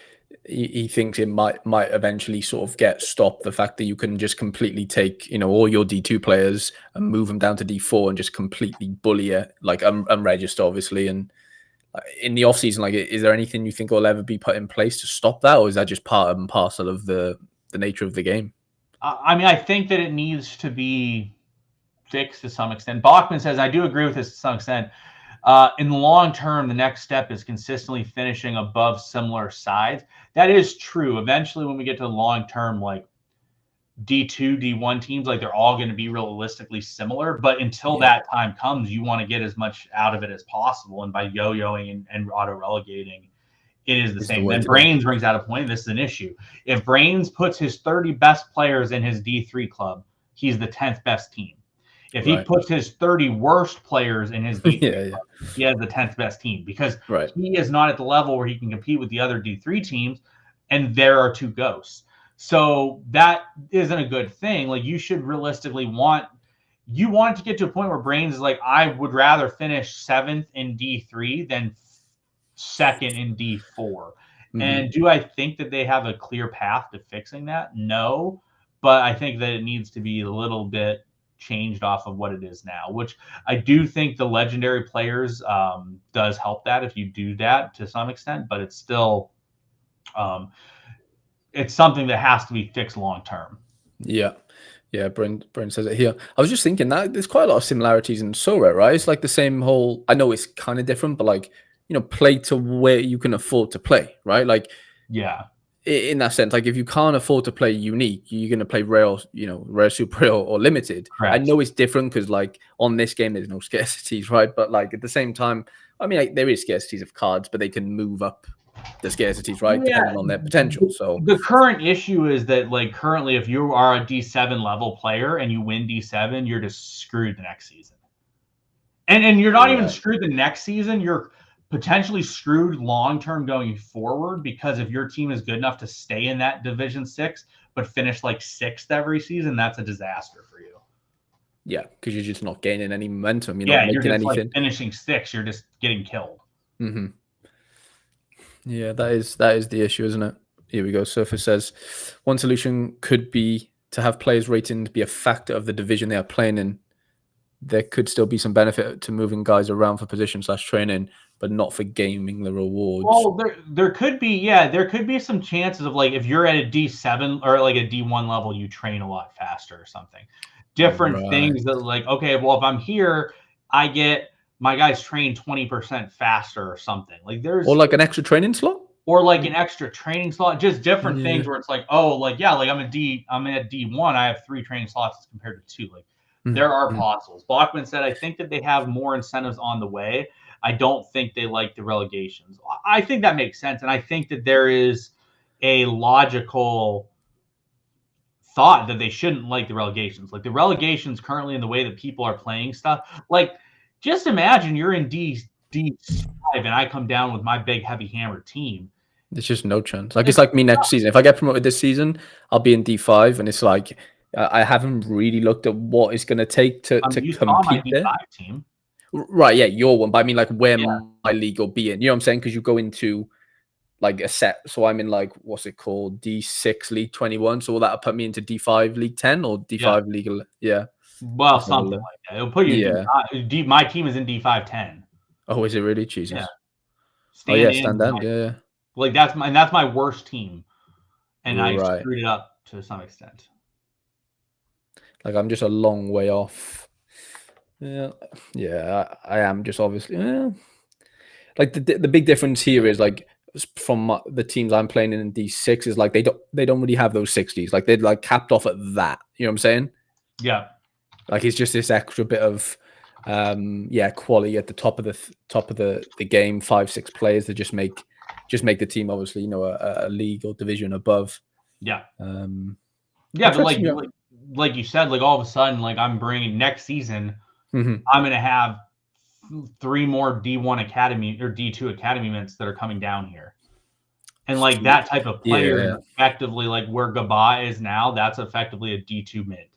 he thinks it might eventually sort of get stopped, the fact that you can just completely take, you know, all your D2 players and move them down to D4 and just completely bully it, like unregister obviously. And in the off season, like, is there anything you think will ever be put in place to stop that, or is that just part and parcel of the nature of the game? I mean, I think that it needs to be fixed to some extent. Bachman says, I do agree with this to some extent. In the long term, the next step is consistently finishing above similar sides. That is true. Eventually, when we get to the long term, like D2, D1 teams, like they're all going to be realistically similar. But until that time comes, you want to get as much out of it as possible. And by yo-yoing and auto-relegating, it is the same. Then Brains brings out a point. This is an issue. If Brains puts his 30 best players in his D3 club, he's the 10th best team. If he puts his 30 worst players in his D3 club, he has the 10th best team because he is not at the level where he can compete with the other D3 teams, and there are two ghosts. So that isn't a good thing. Like you should realistically want to get to a point where Brains is like, I would rather finish 7th in D3 than 2nd in D4. And do I think that they have a clear path to fixing that? No, but I think that it needs to be a little bit changed off of what it is now, which I do think the legendary players does help that if you do that to some extent, but it's still it's something that has to be fixed long term. Yeah. Brent says it here. I was just thinking that there's quite a lot of similarities in Sora, right? It's like the same whole, I know it's kind of different, but like, you know, play to where you can afford to play, right? Like, in that sense, like if you can't afford to play unique, you're going to play rare, you know, rare, super rare, or limited. Correct. I know it's different because like on this game, there's no scarcities, right? But like at the same time, I mean, like, there is scarcities of cards, but they can move up the scarcities, right? Depending on their potential. So the current issue is that like currently, if you are a D7 level player and you win D7, you're just screwed the next season. And you're not even screwed the next season. You're potentially screwed long-term going forward, because if your team is good enough to stay in that Division 6 but finish like 6th every season, that's a disaster for you. Yeah, because you're just not gaining any momentum. You're not making you're just anything. Like finishing 6th, you're just getting killed. Yeah, that is the issue, isn't it? Here we go. Surfer says, one solution could be to have players' ratings be a factor of the division they are playing in. There could still be some benefit to moving guys around for position/training, but not for gaming the rewards. Well, there could be, there could be some chances of like if you're at a D7 or like a D1 level, you train a lot faster or something. Different things that like, okay, well, if I'm here, I get my guys trained 20% faster or something. Like or like an extra training slot? Or like an extra training slot, just different things where it's like, oh, like, like I'm at D1, I have 3 training slots compared to 2. Like there are possibles. Bachman said, I think that they have more incentives on the way. I don't think they like the relegations. I think that makes sense. And I think that there is a logical thought that they shouldn't like the relegations. Like the relegations currently in the way that people are playing stuff. Like just imagine you're in D5 and I come down with my big heavy hammer team. There's just no chance. Like it's like me next season. If I get promoted this season, I'll be in D5, and it's like I haven't really looked at what it's going to take to compete there. Team. Right, yeah, your one. But I mean, like where my league will be in. You know what I'm saying? Because you go into like a set. So I'm in like what's it called? D6 League 21. So will that put me into D5 League 10 or D5 League? Yeah. Well, something like that. It'll put you. In my team is in D5 10. Oh, is it really? Jesus. Yeah. Stand down. Yeah. Like that's my worst team, and I screwed it up to some extent. Like I'm just a long way off. Yeah, I am just obviously. Like the big difference here is like from the teams I'm playing in D6 is like they don't really have those 60s. Like they're like capped off at that. You know what I'm saying? Yeah. Like it's just this extra bit of quality at the top of the game. 5-6 players that just make the team obviously a league or division above. Yeah. But like you said, like all of a sudden, like I'm bringing next season, mm-hmm. I'm going to have 3 more D1 Academy or D2 Academy mints that are coming down here. And like that type of player, effectively, like where Gaba is now, that's effectively a D2 mint.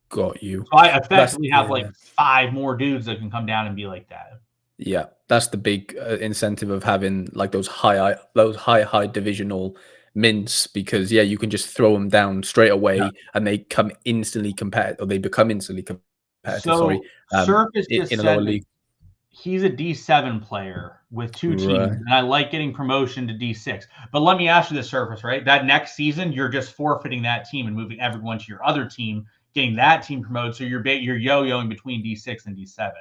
Got you. So I effectively have like 5 more dudes that can come down and be like that. Yeah, that's the big incentive of having like those high divisional mints, because you can just throw them down straight away and they come instantly competitive, or they become instantly competitive. So Surface just in a lower league. He's a D7 player with 2 teams, and I like getting promotion to D6. But let me ask you this, Surface, right? That next season, you're just forfeiting that team and moving everyone to your other team, getting that team promoted. So you're yo-yoing between D6 and D7,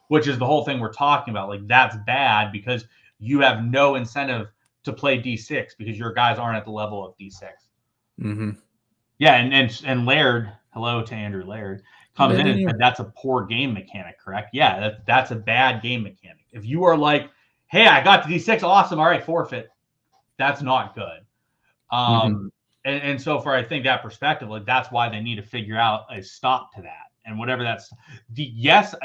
which is the whole thing we're talking about. Like that's bad because you have no incentive to play D6 because your guys aren't at the level of D6. Mm-hmm. Yeah, and Laird, hello to Andrew Laird, comes in and said that's a poor game mechanic, correct? Yeah, that's a bad game mechanic. If you are like, hey, I got to D6, awesome, all right, forfeit, that's not good. And so for I think that perspective, like that's why they need to figure out a stop to that. And whatever that's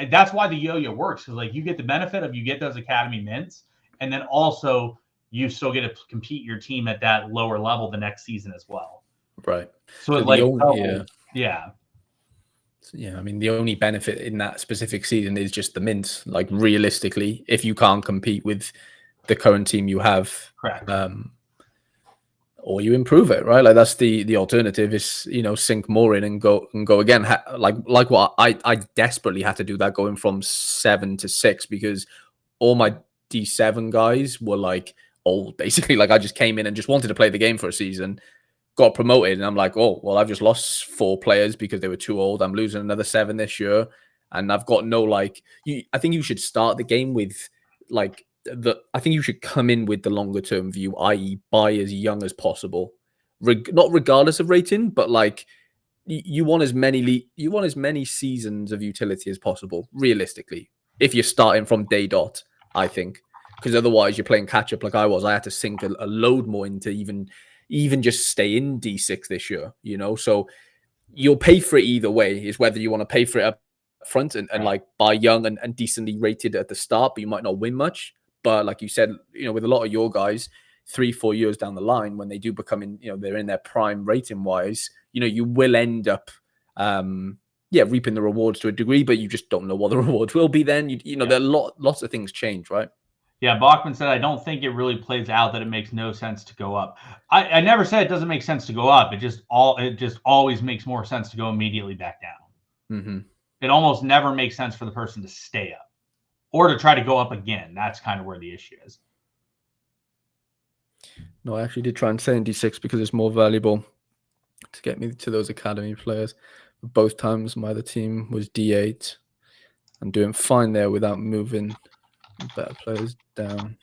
that's why the yo-yo works, because like you get the benefit of you get those academy mints, and then also you still get to compete your team at that lower level the next season as well. Right. So it I mean, the only benefit in that specific season is just the mints. Like realistically, if you can't compete with the current team you have, correct. Or you improve it, right? Like that's the alternative is, sink more in and go again. Like what I desperately had to do that going from 7 to 6, because all my D7 guys were like old, basically. Like I just came in and just wanted to play the game for a season, got promoted, and I'm like, oh, well, I've just lost 4 players because they were too old. I'm losing another 7 this year. And I've got no, I think you should start the game with I think you should come in with the longer term view, i.e. buy as young as possible, not regardless of rating, but like you want as many seasons of utility as possible, realistically, if you're starting from day dot, I think, because otherwise you're playing catch up like I was. I had to sink a load more into even just stay in D6 this year, so you'll pay for it either way, is whether you want to pay for it up front and like buy young and decently rated at the start, but you might not win much. But like you said, with a lot of your guys, 3-4 years down the line, when they do become they're in their prime rating wise, you will end up reaping the rewards to a degree, but you just don't know what the rewards will be then. There are lots of things change, right? Yeah, Bachman said, I don't think it really plays out that it makes no sense to go up. I never said it doesn't make sense to go up. It just always makes more sense to go immediately back down. Mm-hmm. It almost never makes sense for the person to stay up or to try to go up again. That's kind of where the issue is. No, I actually did try and stay in D6 because it's more valuable to get me to those academy players. Both times my other team was D8. I'm doing fine there without moving better players down.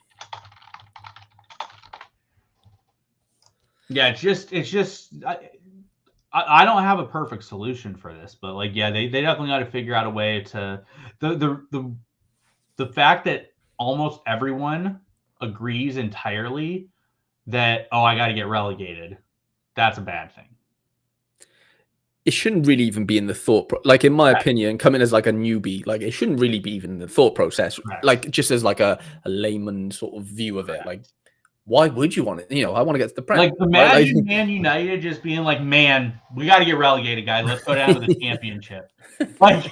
Yeah, it's just I don't have a perfect solution for this, but like, yeah, they definitely got to figure out a way to the fact that almost everyone agrees entirely that, oh, I got to get relegated. That's a bad thing. It shouldn't really even be in the thought, like in my opinion, coming as like a newbie, like it shouldn't really be even in the thought process, like just as like a layman sort of view of it. Like, why would you want it? I want to get to the Prem. Like, imagine Man United just being like, man, we got to get relegated, guys. Let's go down to the championship. Like,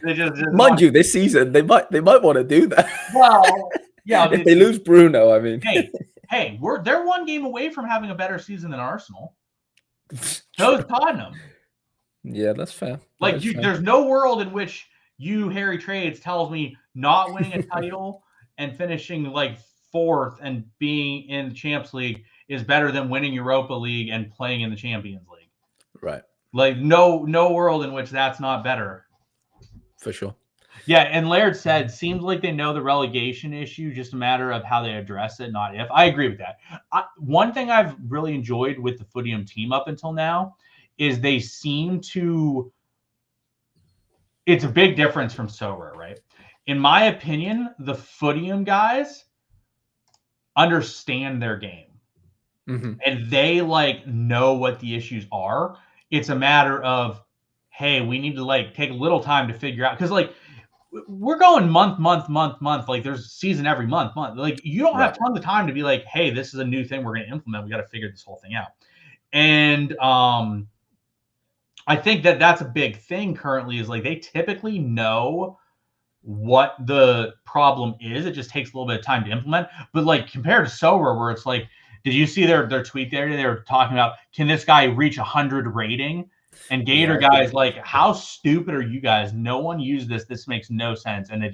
they just mind you, this season they might want to do that. Well, yeah, if they lose Bruno, I mean, hey, they're one game away from having a better season than Arsenal. So is Tottenham. Yeah, that's fair. Like, there's no world in which you, Harry Trades, tells me not winning a title and finishing like 4th and being in the Champions League is better than winning Europa League and playing in the Champions League. Right. Like, no world in which that's not better. For sure. Yeah, and Laird said, seems like they know the relegation issue, just a matter of how they address it, not if. I agree with that. One thing I've really enjoyed with the Footium team up until now is they seem to. It's a big difference from Sorare, right? In my opinion, the Footium guys understand their game. And they like know what the issues are. It's a matter of, hey, we need to like take a little time to figure out, because like we're going month. Like there's a season every month. Like you don't have tons of time to be like, hey, this is a new thing we're going to implement. We got to figure this whole thing out. And I think that that's a big thing currently, is like they typically know what the problem is. It just takes a little bit of time to implement. But like compared to Sorare, where it's like, did you see their tweet there? They were talking about, can this guy reach 100 rating? And Gator guys like, how stupid are you guys? No one used this. This makes no sense. And they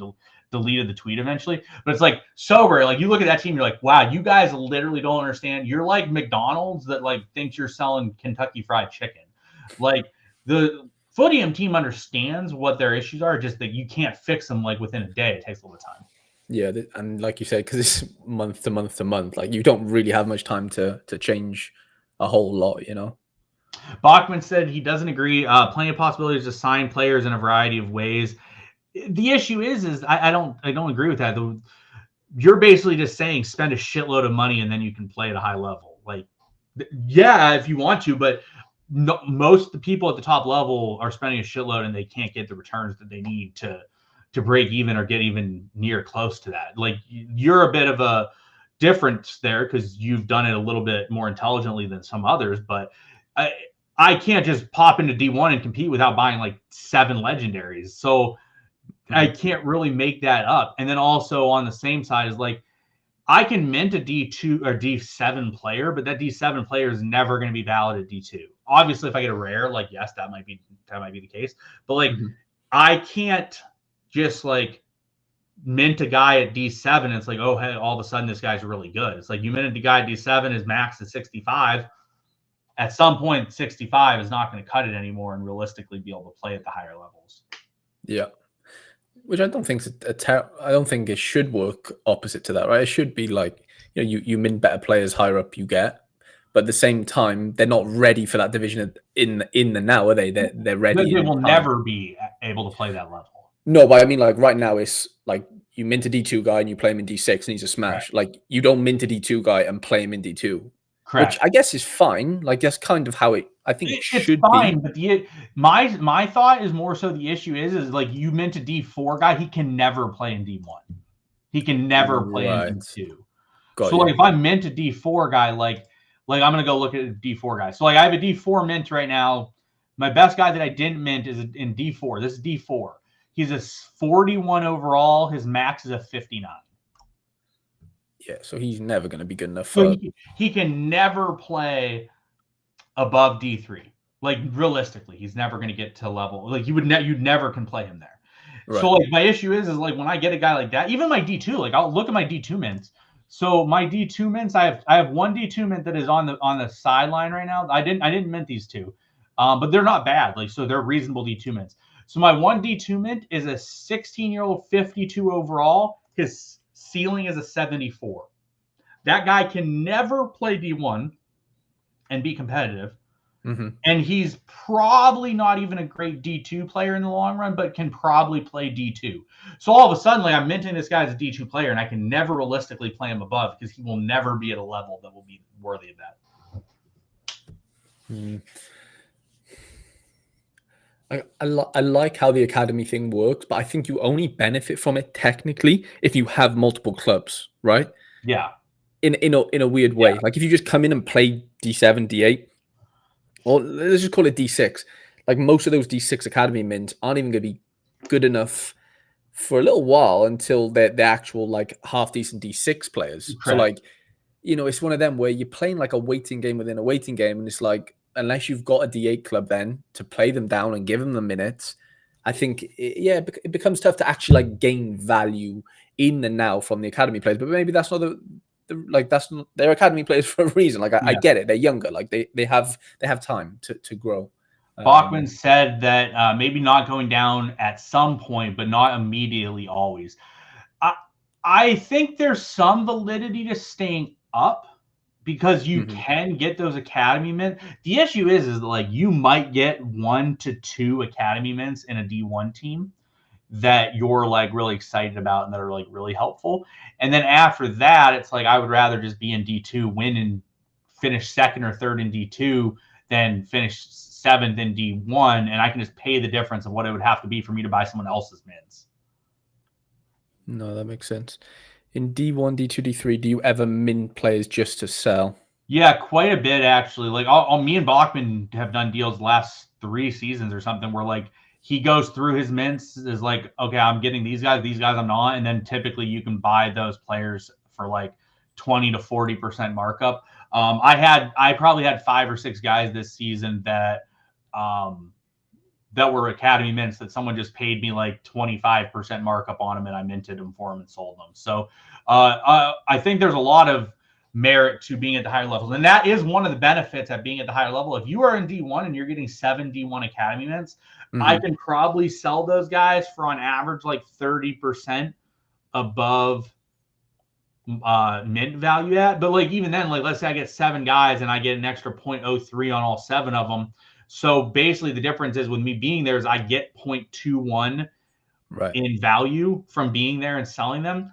deleted the tweet eventually. But it's like Sorare, like you look at that team, you're like, wow, you guys literally don't understand. You're like McDonald's that like thinks you're selling Kentucky Fried Chicken. Like the Footium team understands what their issues are, just that you can't fix them like within a day. It takes a little time. Yeah, and like you said, because it's month to month to month, like you don't really have much time to change a whole lot, you know. Bachman said he doesn't agree. Plenty of possibilities to sign players in a variety of ways. The issue is I don't agree with that. You're basically just saying spend a shitload of money and then you can play at a high level. Like, yeah, if you want to, but most of the people at the top level are spending a shitload and they can't get the returns that they need to break even or get even near close to that. Like you're a bit of a difference there because you've done it a little bit more intelligently than some others, but I can't just pop into D1 and compete without buying like 7 legendaries. So I can't really make that up. And then also on the same side is like, I can mint a D2 or D7 player, but that D7 player is never going to be valid at D2. Obviously, if I get a rare, like, yes, that might be the case. But like, I can't just like mint a guy at D7 and it's like, oh, hey, all of a sudden this guy's really good. It's like you minted the guy at D7, his max is 65. At some point, 65 is not going to cut it anymore and realistically be able to play at the higher levels. Yeah. Which I don't think is I don't think it should work opposite to that, right? It should be like, you know, you mint better players higher up you get, but at the same time, they're not ready for that division in the now, are they? They're ready. They will never be able to play that level. No, but I mean, like right now, it's like you mint a D2 guy and you play him in D6 and he's a smash. Right. Like you don't mint a D2 guy and play him in D2. Correct. Which I guess is fine. Like that's kind of how I think it should fine, be. But my thought is more so the issue is like you mint a D4 guy, he can never play in D1. He can never play in D2. So like if I mint a D4 guy, like I'm gonna go look at a D4 guy. So like I have a D4 mint right now. My best guy that I didn't mint is in D4. This is D4. He's a 41 overall. His max is a 59. Yeah, so he's never going to be good enough. So he can never play above D3. Like realistically, he's never going to get to level. Like you'd never can play him there. Right. So like my issue is like when I get a guy like that, even my D2, like I'll look at my D2 mints. So my D2 mints, I have one D2 mint that is on the sideline right now. I didn't mint these two, but they're not bad. Like so they're reasonable D2 mints. So my one D2 mint is a 16-year-old 52 overall. His ceiling is a 74. That guy can never play D1 and be competitive. And he's probably not even a great D2 player in the long run, but can probably play D2. So all of a sudden, like I'm minting this guy as a D2 player, and I can never realistically play him above because he will never be at a level that will be worthy of that. I like how the academy thing works, but I think you only benefit from it technically if you have multiple clubs, right? Yeah. In a weird way. Yeah. Like if you just come in and play D7, D8, or let's just call it D6. Like most of those D6 academy mints aren't even going to be good enough for a little while until they're actual like half decent D6 players. Correct. So like, you know, it's one of them where you're playing like a waiting game within a waiting game, and it's like unless you've got a D8 club then to play them down and give them the minutes, I think it becomes tough to actually like gain value in the now from the academy players. But maybe that's not that's not, they're academy players for a reason. Like I get it, they're younger, like they have time to grow. Bachman said that maybe not going down at some point, but not immediately always. I think there's some validity to staying up because you can get those academy mints. The issue is like you might get 1 to 2 academy mints in a D1 team that you're like really excited about and that are like really helpful. And then after that, it's like I would rather just be in D2, win and finish second or third in D2 than finish seventh in D1, and I can just pay the difference of what it would have to be for me to buy someone else's mints. No, that makes sense. In D1, D2, D3, do you ever mint players just to sell? Yeah, quite a bit actually. Like me and Bachman have done deals last 3 seasons or something where like he goes through his mints, is like, okay, I'm getting these guys I'm not, and then typically you can buy those players for like 20 to 40% markup. I probably had 5 or 6 guys this season that that were academy mints that someone just paid me like 25% markup on them, and I minted them for them and sold them. So I think there's a lot of merit to being at the higher levels, and that is one of the benefits at being at the higher level. If you are in D1 and you're getting 7 D1 academy mints, I can probably sell those guys for on average like 30% above mint value at. But like even then, like let's say I get 7 guys and I get an extra 0.03 on all 7 of them. So basically the difference is with me being there is I get 0.21 in value from being there and selling them.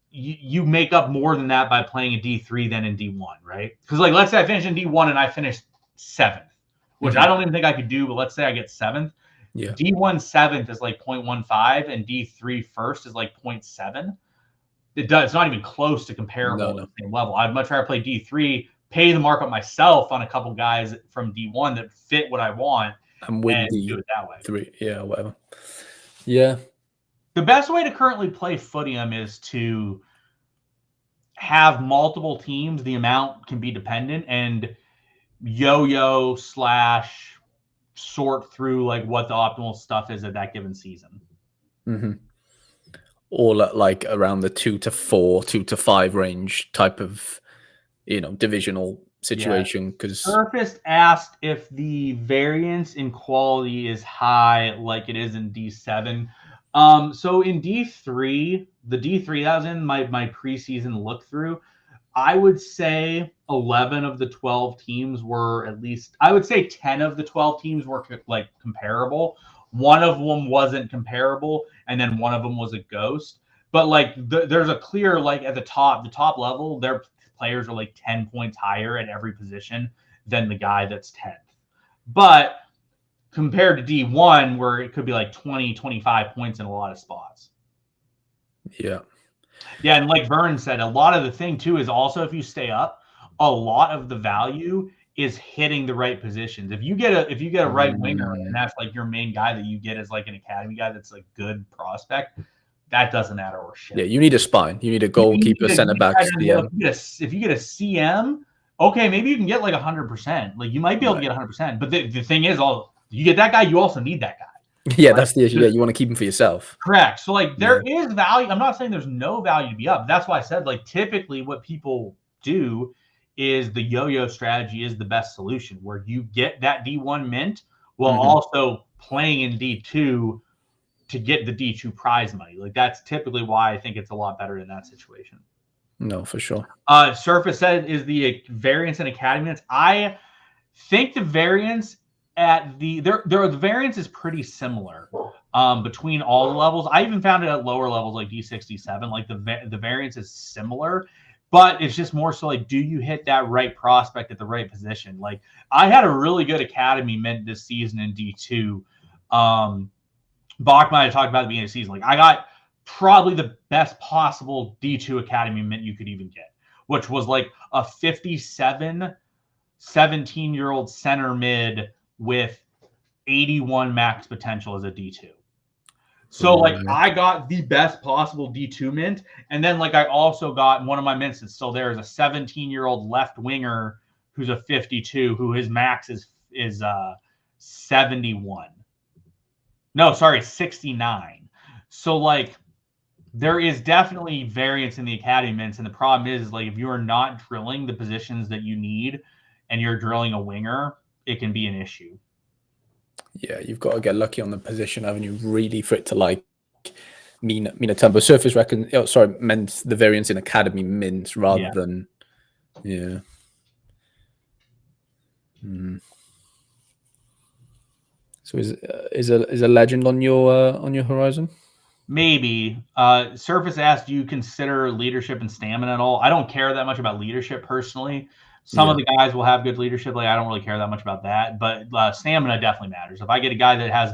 You make up more than that by playing in D3 than in D1, right? Because like let's say I finish in D1 and I finish 7th, which I don't even think I could do, but let's say I get 7th. Yeah. D1 7th is like 0.15 and D3 first is like 0.7. It's not even close to comparable at the same level. I'd much rather play D3, pay the markup myself on a couple guys from D1 that fit what I want, and do it that way. 3, yeah, whatever. Yeah. The best way to currently play Footium is to have multiple teams. The amount can be dependent, and yo-yo / sort through like what the optimal stuff is at that given season. Or like around the 2 to 4, 2 to 5 range type of, divisional situation. Because Surface asked if the variance in quality is high like it is in D7. So in D3, the D3 that was in my preseason look through, I would say 11 of the 12 teams were at least, I would say 10 of the 12 teams were like comparable. One of them wasn't comparable, and then one of them was a ghost. But like there's a clear, like at the top level, their players are like 10 points higher at every position than the guy that's 10th. But compared to D1, where it could be like 20, 25 points in a lot of spots. Yeah. Yeah, and like Vern said, a lot of the thing too is also if you stay up, a lot of the value is hitting the right positions. If you get a right winger and that's like your main guy that you get as like an academy guy that's like good prospect, that doesn't matter or shit. Yeah, you need a spine. You need a goalkeeper, center back, CM. If you get a CM, okay, maybe you can get like 100%. Like you might be able to get 100%. But the thing is, you get that guy, you also need that guy. Yeah, that's the issue. Yeah, you want to keep him for yourself. Correct. So like there is value. I'm not saying there's no value to be up. That's why I said like typically what people do is the yo-yo strategy is the best solution, where you get that D1 mint while also playing in D2 to get the D2 prize money. Like that's typically why I think it's a lot better in that situation. No, for sure. Surface said is the variance in academy mints. I think the variance at the variance is pretty similar between all the levels. I even found it at lower levels like D67. Like the variance is similar, but it's just more so like, do you hit that right prospect at the right position? Like I had a really good academy mint this season in D2. Bachman I talked about at the beginning of the season. Like I got probably the best possible D2 academy mint you could even get, which was like a 57, 17-year-old center mid with 81 max potential as a D2. So like I got the best possible D2 mint, and then like I also got one of my mints that's still there is a 17-year-old left winger who's a 52 who his max is 71. No, sorry, 69. So like there is definitely variance in the academy mints, and the problem is like if you are not drilling the positions that you need and you're drilling a winger, it can be an issue. Yeah, you've got to get lucky on the position, haven't you, really, for it to like mean a ton. But Surface meant the variance in academy mints rather than So is a legend on your horizon? Maybe. Surface asked, do you consider leadership and stamina at all? I don't care that much about leadership personally. Some of the guys will have good leadership. Like, I don't really care that much about that. But stamina definitely matters. If I get a guy that has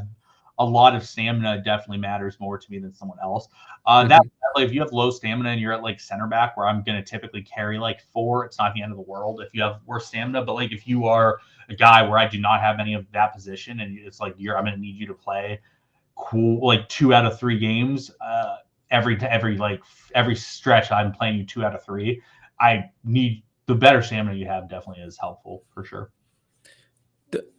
a lot of stamina, it definitely matters more to me than someone else. That like, if you have low stamina and you're at like center back, where I'm going to typically carry like 4, it's not the end of the world if you have worse stamina. But like if you are a guy where I do not have any of that position, and it's like I'm going to need you to play cool like 2 out of 3 games every stretch I'm playing you 2 out of 3. I need the better stamina you have. Definitely is helpful for sure.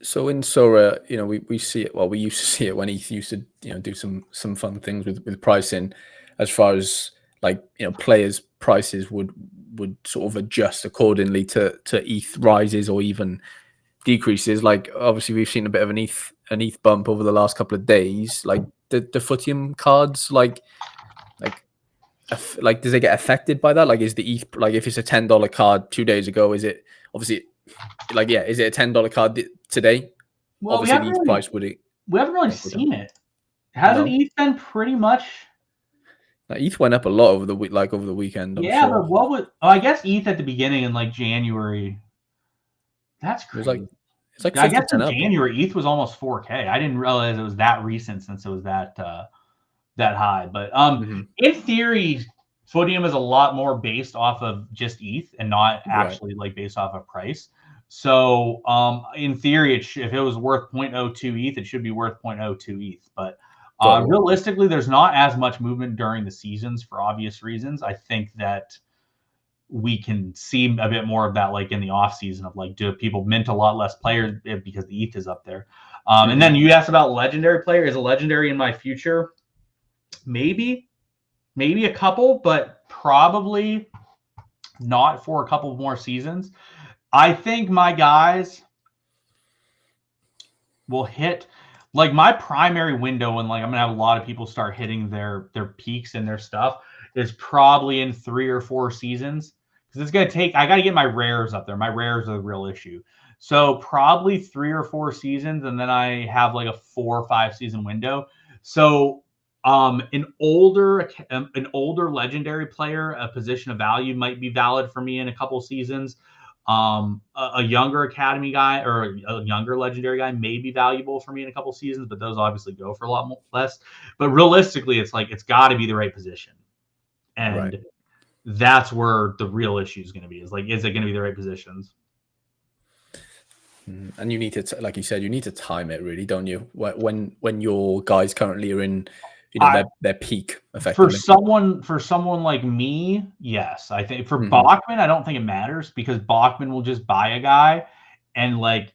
So in Sora, we see it. Well, we used to see it when he used to do some fun things with pricing, as far as like players' prices would sort of adjust accordingly to ETH rises or even decreases. Like obviously we've seen a bit of an ETH bump over the last couple of days. Like the Footium cards, like does it get affected by that? Like is the ETH, like if it's a $10 card 2 days ago, is it obviously like is it a $10 card today? Well, obviously the ETH price would it. We haven't really seen it. Hasn't ETH been pretty much? ETH went up a lot over the week, like over the weekend. I'm sure. But what would? Oh, I guess ETH at the beginning in like January. That's crazy. It's like I guess in January ETH was almost 4K. I didn't realize it was that recent since it was that high. But in theory, Footium is a lot more based off of just ETH and not actually like based off of price. So in theory, if it was worth 0.02 ETH, it should be worth 0.02 ETH. But realistically, there's not as much movement during the seasons for obvious reasons. I think that we can see a bit more of that like in the off season of like, do people mint a lot less players because the ETH is up there? And then you asked about legendary player. Is a legendary in my future? Maybe a couple, but probably not for a couple more seasons. I think my guys will hit like my primary window, and like I'm gonna have a lot of people start hitting their peaks and their stuff is probably in 3 or 4 seasons, because it's gonna take. I got to get my rares up there. My rares are the real issue. So probably 3 or 4 seasons, and then I have like a 4 or 5 season window. So an older legendary player, a position of value might be valid for me in a couple seasons. A younger academy guy or a younger legendary guy may be valuable for me in a couple seasons, but those obviously go for a lot less. But realistically, it's like it's got to be the right position, and that's where the real issue is going to be. Is like, is it going to be the right positions? And you need to, like you said, you need to time it, really, don't you? When your guys currently are in, their peak, effectively. For someone like me, yes. I think for Bachman, I don't think it matters, because Bachman will just buy a guy and like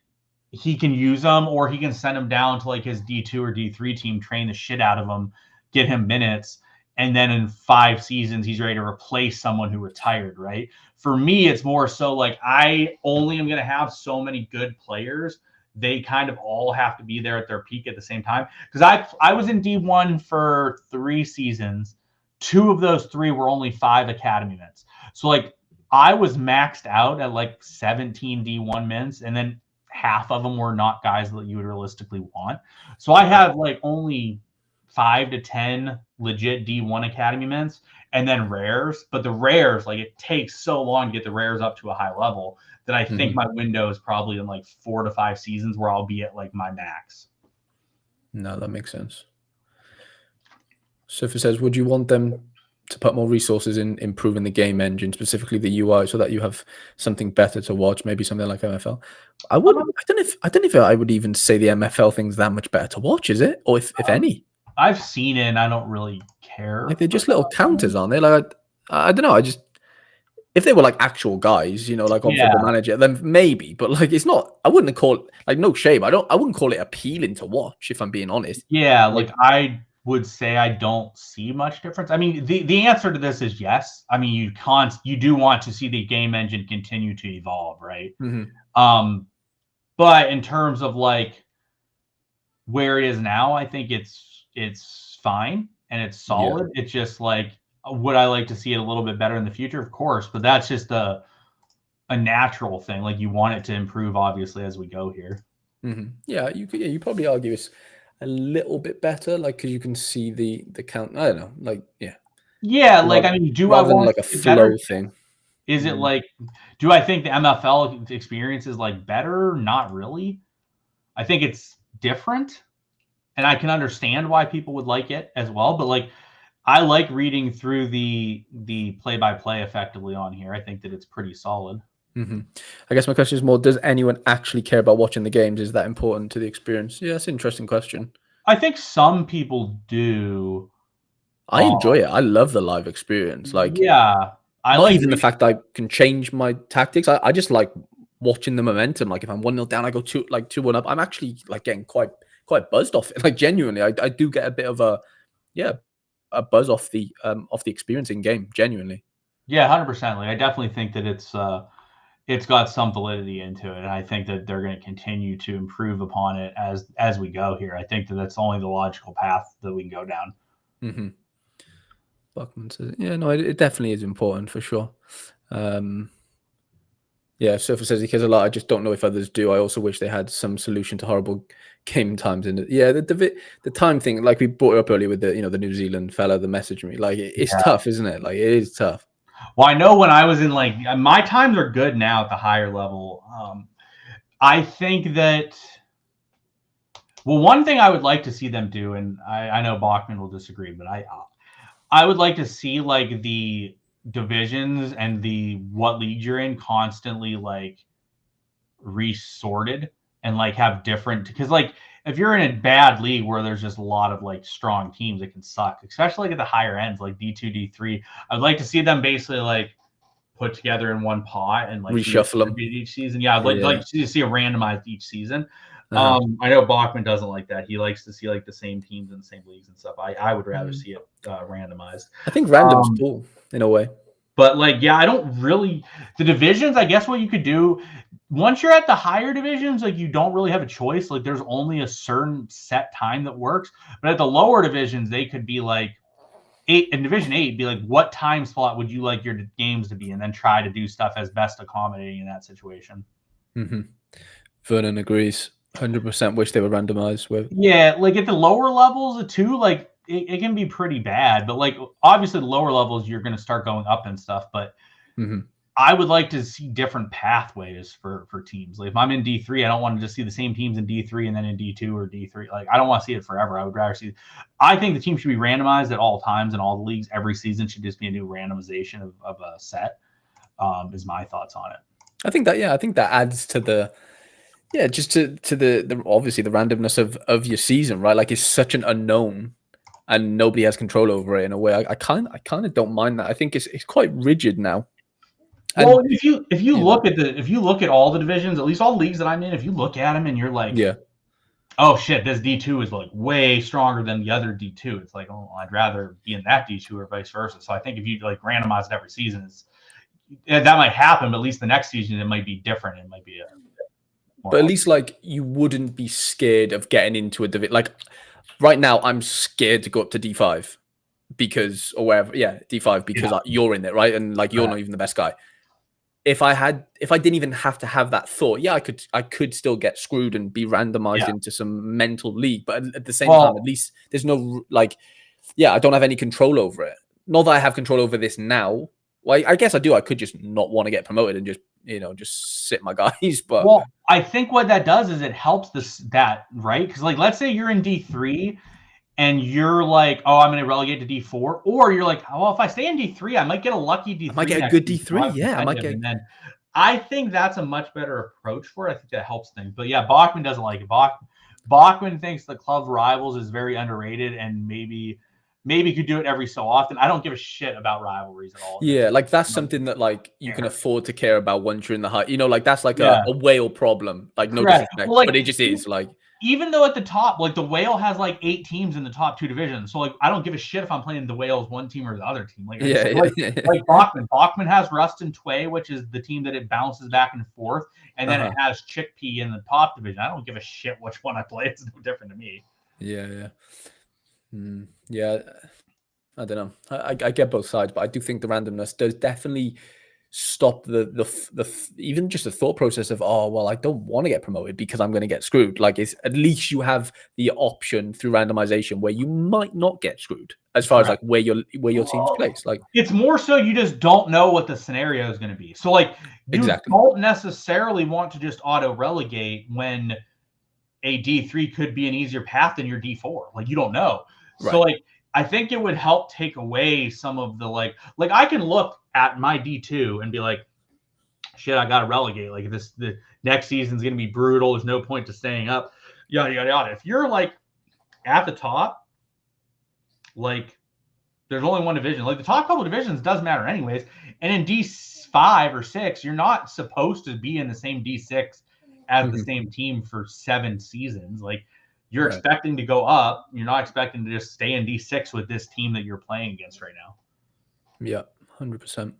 he can use them, or he can send him down to like his D2 or D3 team, train the shit out of him, get him minutes, and then in 5 seasons he's ready to replace someone who retired, right? For me, it's more so like I only am going to have so many good players. They kind of all have to be there at their peak at the same time. Because I was in D1 for 3 seasons. 2 of those 3 were only 5 academy mints. So like I was maxed out at like 17 D1 mints, and then half of them were not guys that you would realistically want. So I have like only 5 to 10 legit D1 academy mints, and then rares. But the rares, like it takes so long to get the rares up to a high level that I think my window is probably in like 4 to 5 seasons where I'll be at like my max. No, that makes sense. Surfer says, would you want them to put more resources in improving the game engine, specifically the UI, so that you have something better to watch, maybe something like MFL? I don't know if I would even say the MFL thing's that much better to watch, is it? Or if any? I've seen it and I don't really care. Like they're just little counters, aren't they? Like I don't know. If they were like actual guys, like on Football Manager, then maybe. But like it's not. I wouldn't call it, like, no shame. I wouldn't call it appealing to watch, if I'm being honest. Yeah, like I would say I don't see much difference. I mean, the answer to this is yes. I mean, you do want to see the game engine continue to evolve, right? But in terms of like where it is now, I think it's fine and it's solid. It's just like, would I like to see it a little bit better in the future? Of course, but that's just a natural thing. Like, you want it to improve, obviously, as we go here. Yeah, you could. Yeah, you probably argue it's a little bit better, like, because you can see the count. I don't know, like, yeah. Like, I mean, do I rather than want like a it flow better? thing. Is it like, do I think the MFL experience is like better? Not really. I think it's different, and I can understand why people would like it as well. But like, I like reading through the play-by-play effectively on here. I think that it's pretty solid. I guess my question is more: does anyone actually care about watching the games? Is that important to the experience? Yeah, that's an interesting question. I think some people do. I enjoy it. I love the live experience. Like, yeah, I not like even the fact that I can change my tactics. I just like watching the momentum. Like, if I'm 1-0 down, I go 2-1 up. I'm actually like getting quite buzzed off it. Like, genuinely, I do get a bit of a buzz off the experience in game. Genuinely. Yeah, 100%. Like, I definitely think that it's got some validity into it, and I think that they're going to continue to improve upon it as we go here. I think that that's only the logical path that we can go down. Buckman says, yeah, no, it definitely is important for sure. Yeah, Surfer says he cares a lot. I just don't know if others do. I also wish they had some solution to horrible game times. And yeah, the time thing, like we brought it up earlier with the the New Zealand fella that messaged me. Like, it's tough, isn't it? Like, it is tough. Well, I know when I was in, like, my times are good now at the higher level. I think that, well, one thing I would like to see them do, and I know Bachman will disagree, but I would like to see, like, the divisions and the what league you're in constantly, like, resorted and, like, have different, because, like, if you're in a bad league where there's just a lot of, like, strong teams, it can suck, especially like at the higher ends, like D2, D3. I'd like to see them basically, like, put together in one pot and, like, reshuffle them each season. Yeah, I'd like to see a randomized each season. I know Bachman doesn't like that. He likes to see, like, the same teams in the same leagues and stuff. I would rather see it randomized. I think random's cool in a way. But, like, yeah, I don't really, the divisions, I guess what you could do, once you're at the higher divisions, like, you don't really have a choice. Like, there's only a certain set time that works. But at the lower divisions, they could be like, in Division 8, be like, what time slot would you like your games to be? And then try to do stuff as best accommodating in that situation. Vernon agrees. 100% wish they were randomized with. Yeah, like, at the lower levels too, like, it can be pretty bad. But, like, obviously the lower levels, you're going to start going up and stuff. But I would like to see different pathways for teams. Like, if I'm in D3, I don't want to just see the same teams in D3 and then in D2 or D3. Like, I don't want to see it forever. I would rather see, I think the team should be randomized at all times in all the leagues. Every season should just be a new randomization of a set, is my thoughts on it. I think that adds to the, just to the obviously the randomness of your season, right? Like, it's such an unknown and nobody has control over it in a way. I kind of don't mind that. I think it's quite rigid now. Well, if you look at all the divisions, at least all the leagues that I'm in, if you look at them and you're like, oh shit, this D2 is, like, way stronger than the other D2. It's like, oh, I'd rather be in that D2 or vice versa. So I think if you, like, randomize it every season, that might happen, but at least the next season it might be different. It might be but at least, like, you wouldn't be scared of getting into a division. Like, right now, I'm scared to go up to D5 because, or wherever, D5 because you're in it, right? And, like, you're not even the best guy. If I didn't even have to have that thought, I could still get screwed and be randomized into some mental league. But at the same time, at least there's no, like, I don't have any control over it. Not that I have control over this now. Well, I guess I do. I could just not want to get promoted and just, just sit my guys. But, well, I think what that does is it helps that, right? Because, like, let's say you're in D3 and you're like, oh, I'm going to relegate to D4, or you're like, oh, well, if I stay in D3, I might get a lucky D3. I might get a good D3. Yeah, I might get. And then I think that's a much better approach for it. I think that helps things. But yeah, Bachman doesn't like it. Bachman thinks the club rivals is very underrated and maybe could do it every so often. I don't give a shit about rivalries at all. Yeah, like, that's something that, like, you can afford to care about once you're in the high. Like, that's like a whale problem. Like, no disrespect, like, but it just is, like. even though at the top, like the Whale has like 8 teams in the top 2 divisions. So like I don't give a shit if I'm playing the Whale's one team or the other team. Like like Bachman. Bachman has Ruston Tway, which is the team that it bounces back and forth, and then it has Chickpea in the top division. I don't give a shit which one I play. It's no different to me. Yeah. I don't know. I get both sides, but I do think the randomness does definitely stop the even just the thought process of, oh well, I don't want to get promoted because I'm going to get screwed. Like, it's at least you have the option through randomization where you might not get screwed as far as like where your team's placed. Like, it's more so you just don't know what the scenario is going to be. So like you don't necessarily want to just auto relegate when a D3 could be an easier path than your D4. Like, you don't know. So like I think it would help take away some of the like I can look at my D2 and be like, shit, I got to relegate. Like, the next season's going to be brutal. There's no point to staying up. Yada, yada, yada. If you're like at the top, like there's only one division. Like, the top couple of divisions does matter anyways. And in D5 or 6, you're not supposed to be in the same D6 as the same team for 7 seasons. Like, you're expecting to go up. You're not expecting to just stay in D6 with this team that you're playing against right now. Yeah, 100%.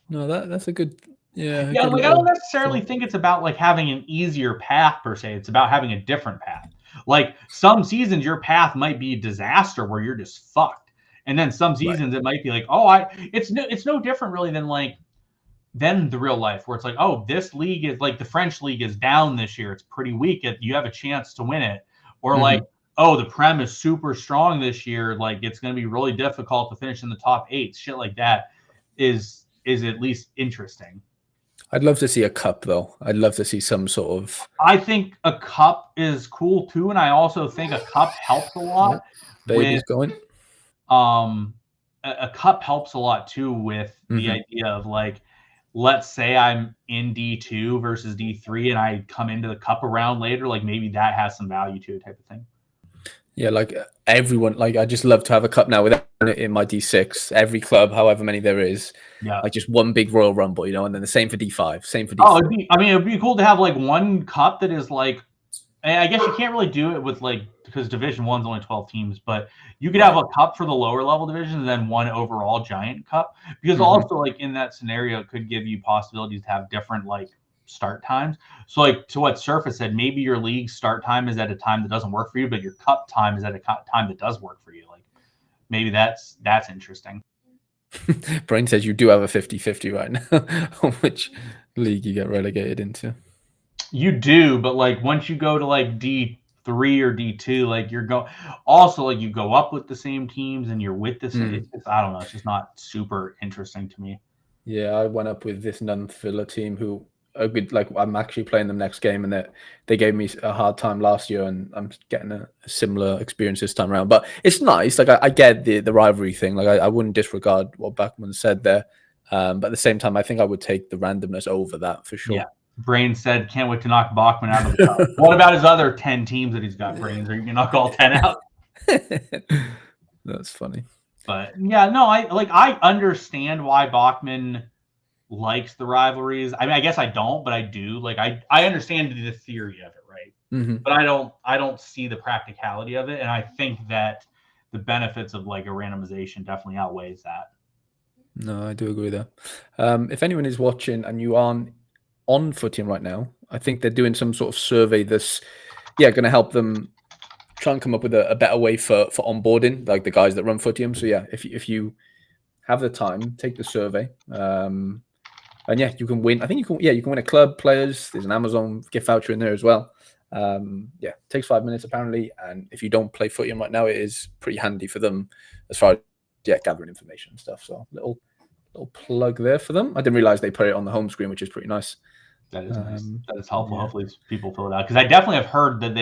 No, that's a good. Yeah. Yeah, like I don't necessarily think it's about like having an easier path per se. It's about having a different path. Like, some seasons your path might be a disaster where you're just fucked, and then some seasons it might be like, oh, it's no different really than the real life, where it's like, oh, this league is like the French league is down this year. It's pretty weak. You have a chance to win it, or like, oh, the Prem is super strong this year. Like, it's going to be really difficult to finish in the top 8. Shit like that is at least interesting. I'd love to see a cup, though. I'd love to see some sort of. I think a cup is cool too, and I also think a cup helps a lot. Baby's going. A cup helps a lot too with the idea of like, let's say I'm in D2 versus D3, and I come into the cup around later. Like, maybe that has some value to it, type of thing. Yeah, like everyone, like I just love to have a cup now with it in my D6. Every club, however many there is, like just one big Royal Rumble, you know, and then the same for D5, same for D4. Oh, it'd be cool to have like one cup that is like, I guess you can't really do it with like, because Division 1's only 12 teams, but you could have a cup for the lower level divisions and then one overall giant cup, because also like in that scenario, it could give you possibilities to have different like start times. So like, to what Surface said, maybe your league start time is at a time that doesn't work for you, but your cup time is at a time that does work for you. Like, maybe that's interesting. Brain says you do have a 50-50 right now on which league you get relegated into. You do, but like once you go to like D3 or D2, like you're also like you go up with the same teams and you're with the same. I don't know. It's just not super interesting to me. Yeah, I went up with this Nunth Villa team who like I'm actually playing them next game, and they gave me a hard time last year, and I'm getting a similar experience this time around. But it's nice. Like I get the rivalry thing. Like I wouldn't disregard what Bachman said there, but at the same time, I think I would take the randomness over that for sure. Yeah. Brain said, can't wait to knock Bachman out of the cup. What about his other 10 teams that he's got, Brains? Are you going to knock all 10 out? That's funny. But yeah, no, I understand why Bachman likes the rivalries. I mean, I guess I don't, but I do. Like, I understand the theory of it, right? But I don't see the practicality of it. And I think that the benefits of like a randomization definitely outweighs that. No, I do agree there. If anyone is watching and you aren't on Footium right now, I think they're doing some sort of survey that's going to help them try and come up with a better way for onboarding, like the guys that run Footium. So yeah, if you have the time, take the survey, and yeah, you can win. I think you can win a club, players. There's an Amazon gift voucher in there as well. Yeah, takes 5 minutes apparently, and if you don't play Footium right now, it is pretty handy for them as far as gathering information and stuff. So little plug there for them. I didn't realize they put it on the home screen, which is pretty nice. That is nice. That is helpful. Yeah. Hopefully people fill it out, because I definitely have heard that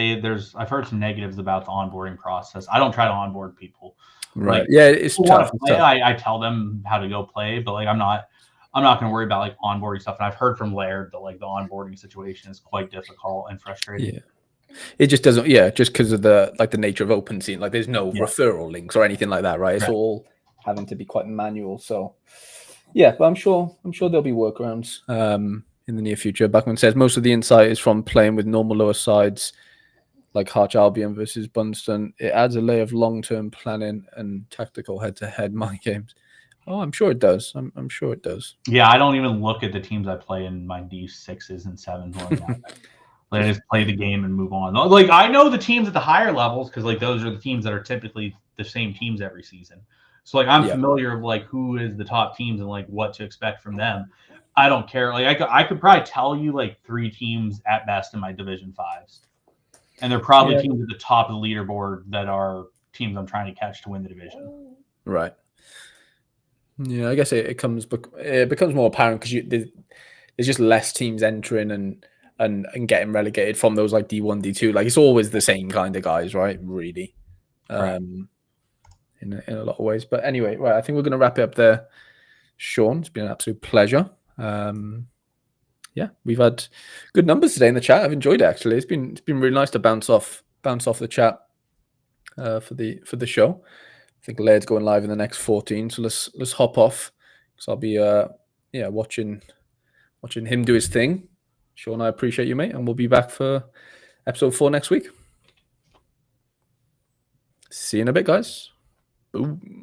I've heard some negatives about the onboarding process. I don't try to onboard people. Right. Like, yeah, it's tough. I tell them how to go play, but like I'm not going to worry about like onboarding stuff. And I've heard from Laird that like the onboarding situation is quite difficult and frustrating. Yeah. It just doesn't. Yeah, just because of the nature of open scene. Like there's no referral links or anything like that, right? It's all having to be quite manual. So yeah, but I'm sure there'll be workarounds in the near future. Bachman says most of the insight is from playing with normal lower sides like Harch Albion versus Bunston, it adds a layer of long-term planning and tactical head-to-head mind games. Oh, I'm sure it does. I'm sure it does. Yeah, I don't even look at the teams I play in my D6s and 7s like that. Like, I just play the game and move on. Like, I know the teams at the higher levels because like those are the teams that are typically the same teams every season. So like I'm familiar with like who is the top teams and like what to expect from them. I don't care. Like I could probably tell you like 3 teams at best in my Division 5s. And they're probably teams at the top of the leaderboard that are teams I'm trying to catch to win the division. Right. Yeah, I guess it becomes more apparent because there's just less teams entering and getting relegated from those like D1, D2. Like it's always the same kind of guys, right? Really, in a lot of ways. But anyway, right, I think we're going to wrap it up there. Sean, it's been an absolute pleasure. Yeah, we've had good numbers today in the chat. I've enjoyed it actually. It's been really nice to bounce off the chat for the show. I think Laird's going live in the next 14, so let's hop off because I'll be watching him do his thing. Sean, I appreciate you, mate, and we'll be back for episode 4 next week. See you in a bit, guys. Boom.